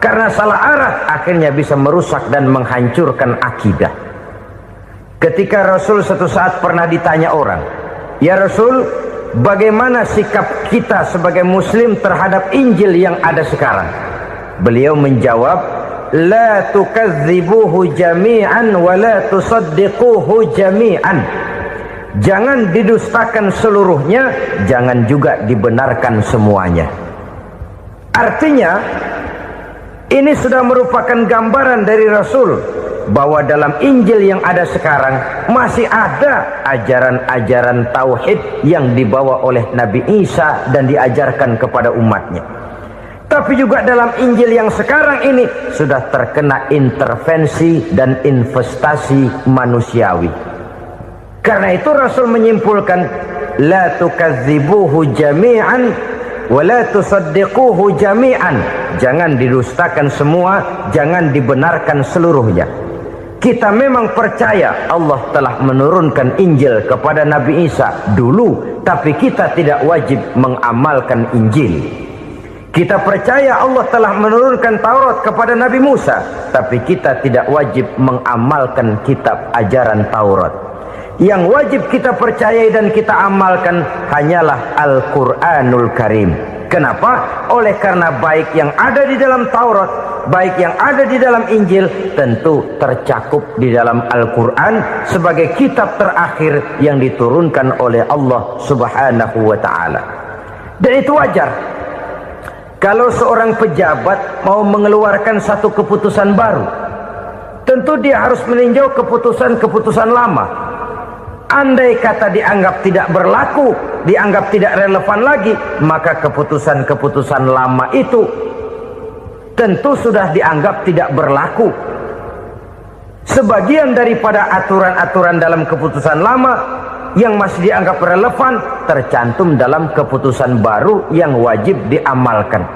Karena salah arah akhirnya bisa merusak dan menghancurkan akidah. Ketika Rasul suatu saat pernah ditanya orang, "Ya Rasul, bagaimana sikap kita sebagai muslim terhadap Injil yang ada sekarang?" Beliau menjawab, "La tukadzibuhu jami'an wa la tusaddiquhu jami'an." Jangan didustakan seluruhnya, jangan juga dibenarkan semuanya. Artinya, ini sudah merupakan gambaran dari Rasul bahwa dalam Injil yang ada sekarang masih ada ajaran-ajaran tauhid yang dibawa oleh Nabi Isa dan diajarkan kepada umatnya. Tapi juga dalam Injil yang sekarang ini sudah terkena intervensi dan investasi manusiawi. Karena itu Rasul menyimpulkan, la tukadzibuhu jami'an wa la tusaddiquhu jami'an. Jangan didustakan semua, jangan dibenarkan seluruhnya. Kita memang percaya Allah telah menurunkan Injil kepada Nabi Isa dulu, tapi kita tidak wajib mengamalkan Injil. Kita percaya Allah telah menurunkan Taurat kepada Nabi Musa, tapi kita tidak wajib mengamalkan kitab ajaran Taurat. Yang wajib kita percayai dan kita amalkan hanyalah Al-Quranul Karim. Kenapa? Oleh karena baik yang ada di dalam Taurat, baik yang ada di dalam Injil, tentu tercakup di dalam Al-Quran sebagai kitab terakhir yang diturunkan oleh Allah Subhanahu wa ta'ala. Dan itu wajar. Kalau seorang pejabat mau mengeluarkan satu keputusan baru, tentu dia harus meninjau keputusan-keputusan lama. Andai kata dianggap tidak berlaku, dianggap tidak relevan lagi, maka keputusan-keputusan lama itu tentu sudah dianggap tidak berlaku. Sebagian daripada aturan-aturan dalam keputusan lama yang masih dianggap relevan tercantum dalam keputusan baru yang wajib diamalkan.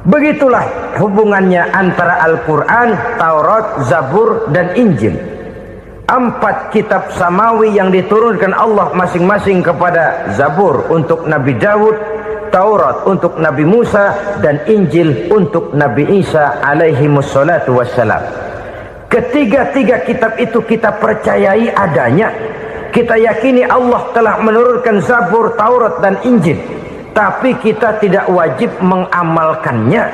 Begitulah hubungannya antara Al-Quran, Taurat, Zabur, dan Injil. 4 kitab samawi yang diturunkan Allah masing-masing kepada Zabur untuk Nabi Daud, Taurat untuk Nabi Musa, dan Injil untuk Nabi Isa alaihi wassalatu wassalam. Ketiga-tiga kitab itu kita percayai adanya, Kita yakini Allah telah menurunkan Zabur, Taurat dan Injil, tapi kita tidak wajib mengamalkannya.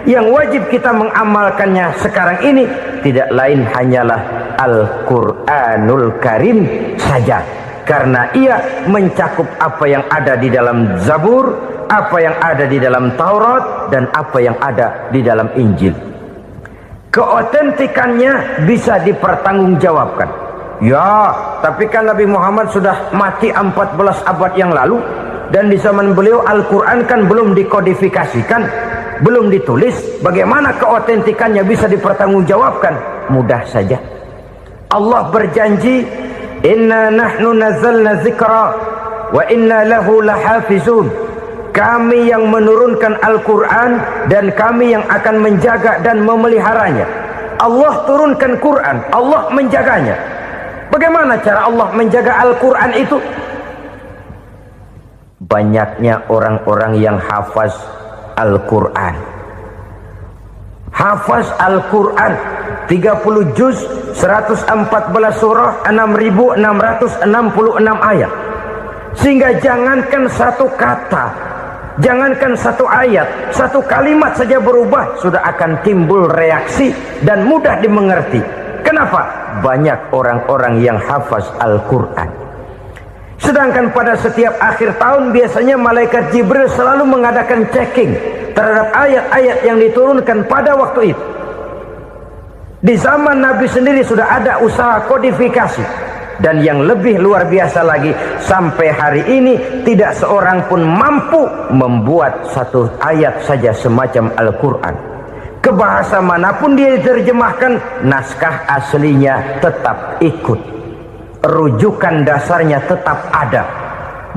Yang wajib kita mengamalkannya sekarang ini tidak lain hanyalah Al-Quranul Karim saja, karena ia mencakup apa yang ada di dalam Zabur, apa yang ada di dalam Taurat, dan apa yang ada di dalam Injil. Keotentikannya bisa dipertanggungjawabkan. Ya, tapi kan Nabi Muhammad sudah mati 14 abad yang lalu, dan di zaman beliau Al-Quran kan belum dikodifikasikan, belum ditulis. Bagaimana keotentikannya bisa dipertanggungjawabkan? Mudah saja. Allah berjanji, inna nahnu nazzalna dzikra wa inna lahu lahafizun. Kami yang menurunkan Al-Quran dan kami yang akan menjaga dan memeliharanya. Allah turunkan Quran, Allah menjaganya. Bagaimana cara Allah menjaga Al-Quran itu? Banyaknya orang-orang yang hafaz Al-Quran. Hafaz Al-Quran 30 juz, 114 surah, 6.666 ayat. Sehingga jangankan satu kata, jangankan satu ayat, satu kalimat saja berubah, sudah akan timbul reaksi dan mudah dimengerti. Kenapa? Banyak orang-orang yang hafaz Al-Quran. Sedangkan pada setiap akhir tahun biasanya malaikat Jibril selalu mengadakan checking terhadap ayat-ayat yang diturunkan pada waktu itu. Di zaman Nabi sendiri sudah ada usaha kodifikasi. Dan yang lebih luar biasa lagi, sampai hari ini tidak seorang pun mampu membuat satu ayat saja semacam Al-Quran. Ke bahasa manapun dia diterjemahkan, naskah aslinya tetap ikut, rujukan dasarnya tetap ada.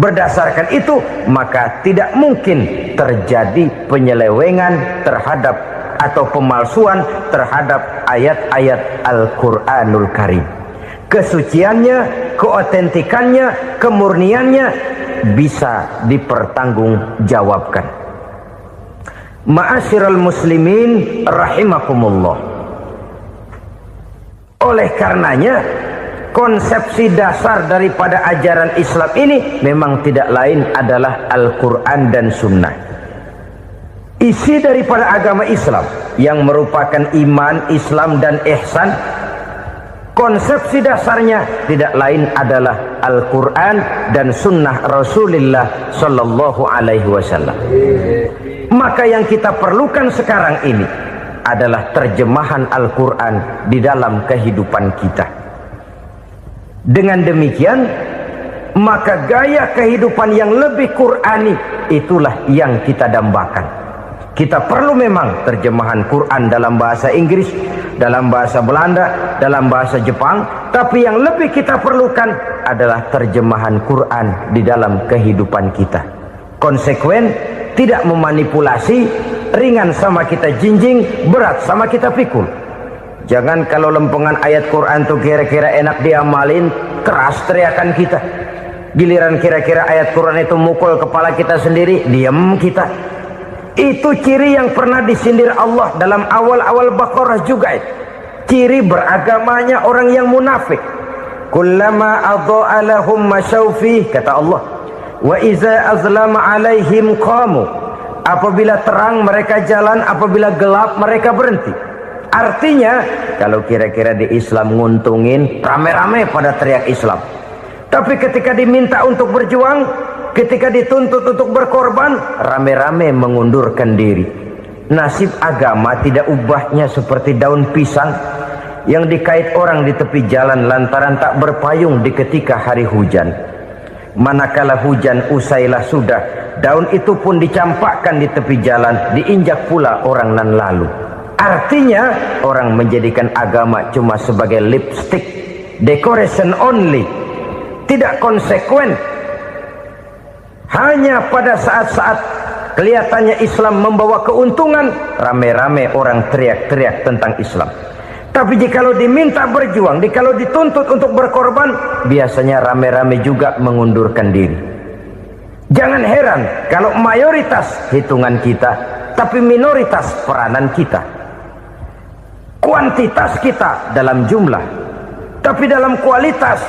Berdasarkan itu, maka tidak mungkin terjadi penyelewengan terhadap atau pemalsuan terhadap ayat-ayat Al-Quranul Karim. Kesuciannya, keotentikannya, kemurniannya bisa dipertanggungjawabkan. Ma'asyiral muslimin rahimakumullah. Oleh karenanya, konsepsi dasar daripada ajaran Islam ini memang tidak lain adalah Al-Quran dan Sunnah. Isi daripada agama Islam yang merupakan iman, Islam dan ihsan, konsepsi dasarnya tidak lain adalah Al-Quran dan Sunnah Rasulullah Sallallahu Alaihi Wasallam. Maka yang kita perlukan sekarang ini adalah terjemahan Al-Quran di dalam kehidupan kita. Dengan demikian, maka gaya kehidupan yang lebih Qurani itulah yang kita dambakan. Kita perlu memang terjemahan Quran dalam bahasa Inggris, dalam bahasa Belanda, dalam bahasa Jepang, tapi yang lebih kita perlukan adalah terjemahan Quran di dalam kehidupan kita. Konsekuen, tidak memanipulasi, ringan sama kita jinjing, berat sama kita pikul. Jangan kalau lempengan ayat Quran tuh kira-kira enak diamalin, keras teriakan kita. Giliran kira-kira ayat Quran itu mukul kepala kita sendiri, diam kita. Itu ciri yang pernah disindir Allah dalam awal-awal Baqarah juga. Ciri beragamanya orang yang munafik. Kullama adha'a lahum masyawfih, kata Allah. Wa iza azlama alaihim qamu. Apabila terang mereka jalan, apabila gelap mereka berhenti. Artinya, kalau kira-kira di Islam nguntungin, rame-rame pada teriak Islam. Tapi ketika diminta untuk berjuang, ketika dituntut untuk berkorban, rame-rame mengundurkan diri. Nasib agama tidak ubahnya seperti daun pisang yang dikait orang di tepi jalan lantaran tak berpayung di ketika hari hujan. Manakala hujan usailah sudah, daun itu pun dicampakkan di tepi jalan, diinjak pula orang nan lalu. Artinya, orang menjadikan agama cuma sebagai lipstick, decoration only, tidak konsekuen. Hanya pada saat-saat kelihatannya Islam membawa keuntungan, rame-rame orang teriak-teriak tentang Islam. Tapi jikalau diminta berjuang, jikalau dituntut untuk berkorban, biasanya rame-rame juga mengundurkan diri. Jangan heran kalau mayoritas hitungan kita, tapi minoritas peranan kita. Kuantitas kita dalam jumlah, tapi dalam kualitas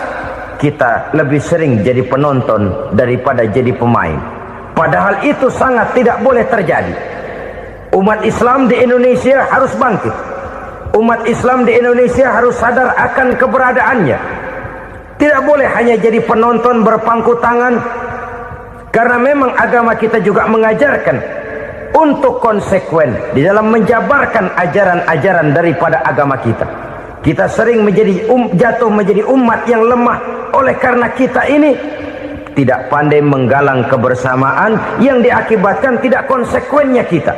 kita lebih sering jadi penonton daripada jadi pemain. Padahal itu sangat tidak boleh terjadi. Umat Islam di Indonesia harus bangkit. Umat Islam di Indonesia harus sadar akan keberadaannya. Tidak boleh hanya jadi penonton berpangku tangan, karena memang agama kita juga mengajarkan untuk konsekuen di dalam menjabarkan ajaran-ajaran daripada agama kita. Kita sering jatuh menjadi umat yang lemah oleh karena kita ini tidak pandai menggalang kebersamaan yang diakibatkan tidak konsekuennya kita.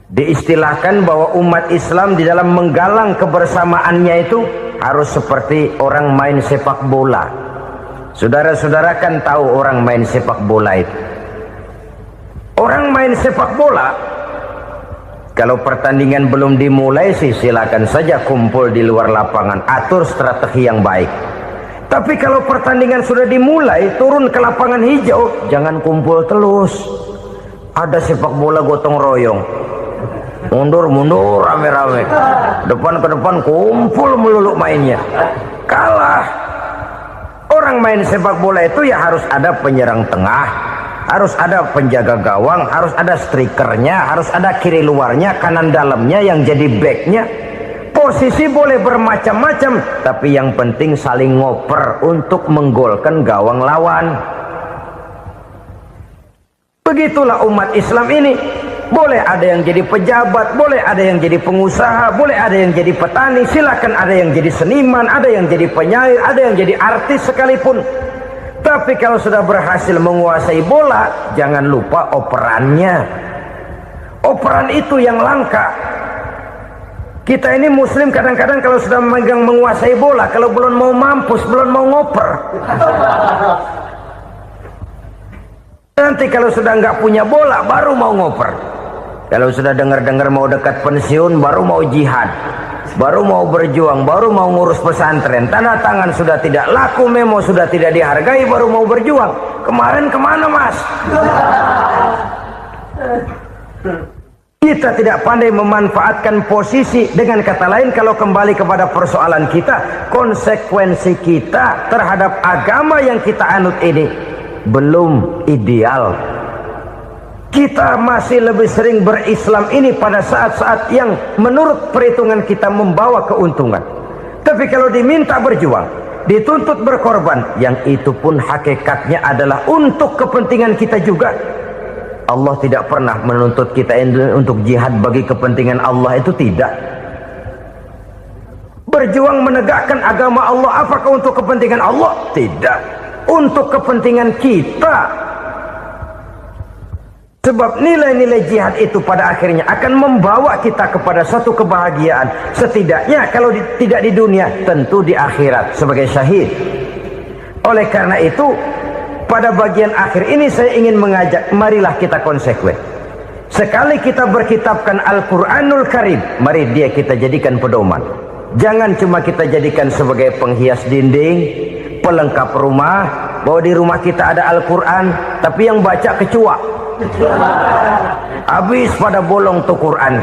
Diistilahkan bahwa umat Islam di dalam menggalang kebersamaannya itu harus seperti orang main sepak bola. Saudara-saudara kan tahu orang main sepak bola itu. Orang main sepak bola, kalau pertandingan belum dimulai sih silakan saja kumpul di luar lapangan, atur strategi yang baik. Tapi kalau pertandingan sudah dimulai, turun ke lapangan hijau, jangan kumpul terus. Ada sepak bola gotong royong, mundur-mundur rame-rame, depan ke depan kumpul melulu mainnya. Kalah. Orang main sepak bola itu ya harus ada penyerang tengah, harus ada penjaga gawang, harus ada strikernya, harus ada kiri luarnya, kanan dalamnya yang jadi backnya. Posisi boleh bermacam-macam, tapi yang penting saling ngoper untuk menggolkan gawang lawan. Begitulah umat Islam ini. Boleh ada yang jadi pejabat, boleh ada yang jadi pengusaha, boleh ada yang jadi petani, silakan ada yang jadi seniman, ada yang jadi penyair, ada yang jadi artis sekalipun. Tapi kalau sudah berhasil menguasai bola, jangan lupa operannya. Operan itu yang langka. Kita ini muslim kadang-kadang kalau sudah memegang menguasai bola, kalau belum mau mampus, belum mau ngoper. Nanti kalau sudah nggak punya bola, baru mau ngoper. Kalau sudah dengar-dengar mau dekat pensiun, baru mau jihad, baru mau berjuang, baru mau ngurus pesantren. Tanda tangan sudah tidak laku, memo sudah tidak dihargai, baru mau berjuang. Kemarin kemana mas? Kita tidak pandai memanfaatkan posisi. Dengan kata lain, kalau kembali kepada persoalan kita, konsekuensi kita terhadap agama yang kita anut ini belum ideal. Kita masih lebih sering berislam ini pada saat-saat yang menurut perhitungan kita membawa keuntungan. Tapi kalau diminta berjuang, dituntut berkorban, yang itu pun hakikatnya adalah untuk kepentingan kita juga. Allah tidak pernah menuntut kita untuk jihad bagi kepentingan Allah, itu tidak. Berjuang menegakkan agama Allah, apakah untuk kepentingan Allah? Tidak. Untuk kepentingan kita. Sebab nilai-nilai jihad itu pada akhirnya akan membawa kita kepada satu kebahagiaan. Setidaknya kalau tidak di dunia, tentu di akhirat sebagai syahid. Oleh karena itu, pada bagian akhir ini saya ingin mengajak, marilah kita konsekuen. Sekali kita berkitabkan Al-Quranul Karim, mari dia kita jadikan pedoman. Jangan cuma kita jadikan sebagai penghias dinding, pelengkap rumah, bahwa di rumah kita ada Al-Quran, tapi yang baca kecoa. Habis pada bolong tuh Quran.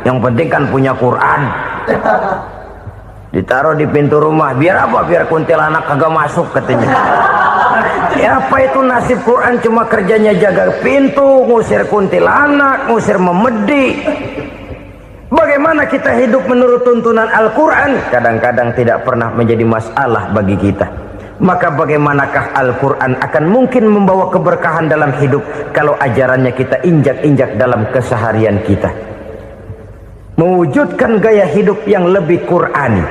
Yang penting kan punya Quran. Ditaruh di pintu rumah. Biar apa? Biar kuntilanak kagak masuk katanya. Ya apa itu nasib Quran, cuma kerjanya jaga pintu, ngusir kuntilanak, ngusir memedi. Bagaimana kita hidup menurut tuntunan Al-Quran? Kadang-kadang tidak pernah menjadi masalah bagi kita. Maka bagaimanakah Al-Quran akan mungkin membawa keberkahan dalam hidup kalau ajarannya kita injak-injak dalam keseharian kita? Mewujudkan gaya hidup yang lebih Qurani,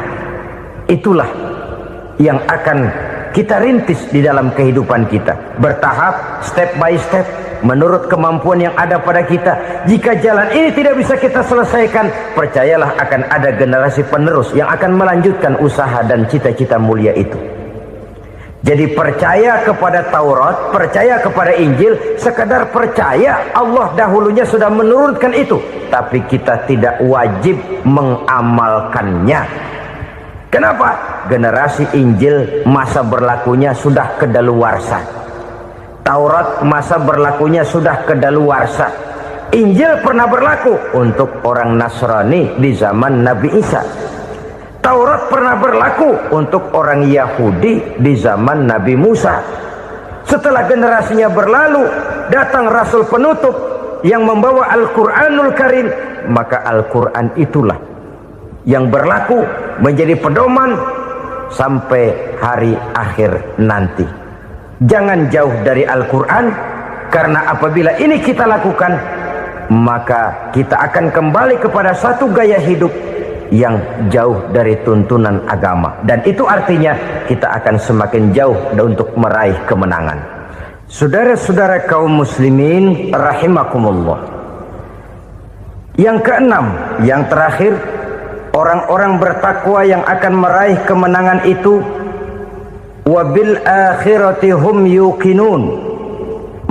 itulah yang akan kita rintis di dalam kehidupan kita, bertahap, step by step, menurut kemampuan yang ada pada kita. Jika jalan ini tidak bisa kita selesaikan, percayalah akan ada generasi penerus yang akan melanjutkan usaha dan cita-cita mulia itu. Jadi percaya kepada Taurat, percaya kepada Injil, sekadar percaya Allah dahulunya sudah menurunkan itu, tapi kita tidak wajib mengamalkannya. Kenapa? Generasi Injil masa berlakunya sudah kedaluarsa. Taurat masa berlakunya sudah kedaluarsa. Injil pernah berlaku untuk orang Nasrani di zaman Nabi Isa. Taurat pernah berlaku untuk orang Yahudi di zaman Nabi Musa. Setelah generasinya berlalu, datang Rasul penutup yang membawa Al-Quranul Karim, maka Al-Quran itulah yang berlaku menjadi pedoman sampai hari akhir nanti. Jangan jauh dari Al-Quran, karena apabila ini kita lakukan, maka kita akan kembali kepada satu gaya hidup yang jauh dari tuntunan agama, dan itu artinya kita akan semakin jauh untuk meraih kemenangan. Saudara-saudara kaum muslimin rahimakumullah, yang keenam, yang terakhir, orang-orang bertakwa yang akan meraih kemenangan itu wabil akhirati hum yuqinun.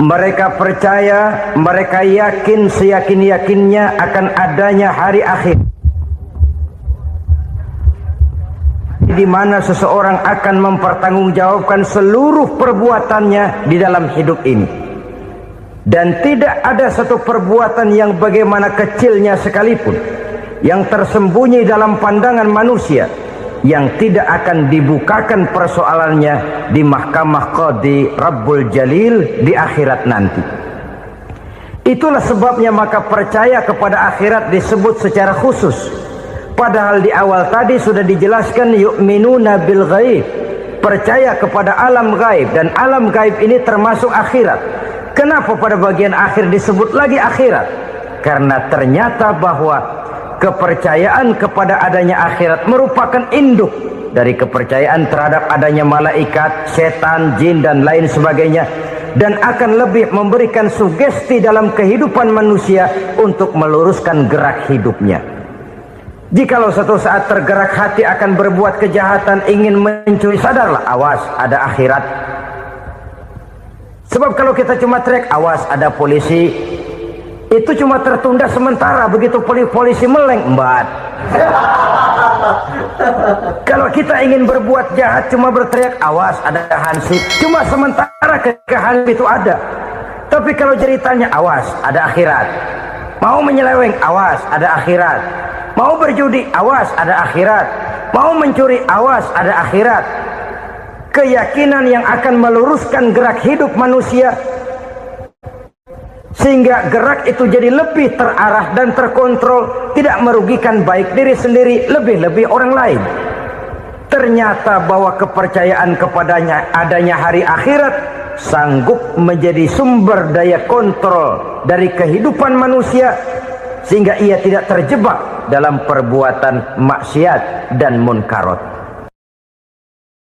Mereka percaya, mereka yakin seyakin-yakinnya akan adanya hari akhir, di mana seseorang akan mempertanggungjawabkan seluruh perbuatannya di dalam hidup ini, dan tidak ada satu perbuatan yang bagaimana kecilnya sekalipun yang tersembunyi dalam pandangan manusia yang tidak akan dibukakan persoalannya di mahkamah Qadi Rabbul Jalil di akhirat nanti. Itulah sebabnya maka percaya kepada akhirat disebut secara khusus, padahal di awal tadi sudah dijelaskan yu'minuna bil ghaib, percaya kepada alam gaib, dan alam gaib ini termasuk akhirat. Kenapa pada bagian akhir disebut lagi akhirat? Karena ternyata bahwa kepercayaan kepada adanya akhirat merupakan induk dari kepercayaan terhadap adanya malaikat, setan, jin, dan lain sebagainya, dan akan lebih memberikan sugesti dalam kehidupan manusia untuk meluruskan gerak hidupnya. Jikalau satu saat tergerak hati akan berbuat kejahatan, ingin mencuri, sadarlah, awas ada akhirat. Sebab kalau kita cuma teriak awas ada polisi, itu cuma tertunda sementara, begitu polisi meleng embat. Kalau kita ingin berbuat jahat cuma berteriak awas ada hansip, cuma sementara ketika hansip itu ada. Tapi kalau ceritanya awas ada akhirat, mau menyeleweng awas ada akhirat, mau berjudi awas ada akhirat, mau mencuri awas ada akhirat. Keyakinan yang akan meluruskan gerak hidup manusia sehingga gerak itu jadi lebih terarah dan terkontrol, tidak merugikan baik diri sendiri, lebih-lebih orang lain. Ternyata bahwa kepercayaan kepadanya adanya hari akhirat sanggup menjadi sumber daya kontrol dari kehidupan manusia, sehingga ia tidak terjebak dalam perbuatan maksiat dan munkarat.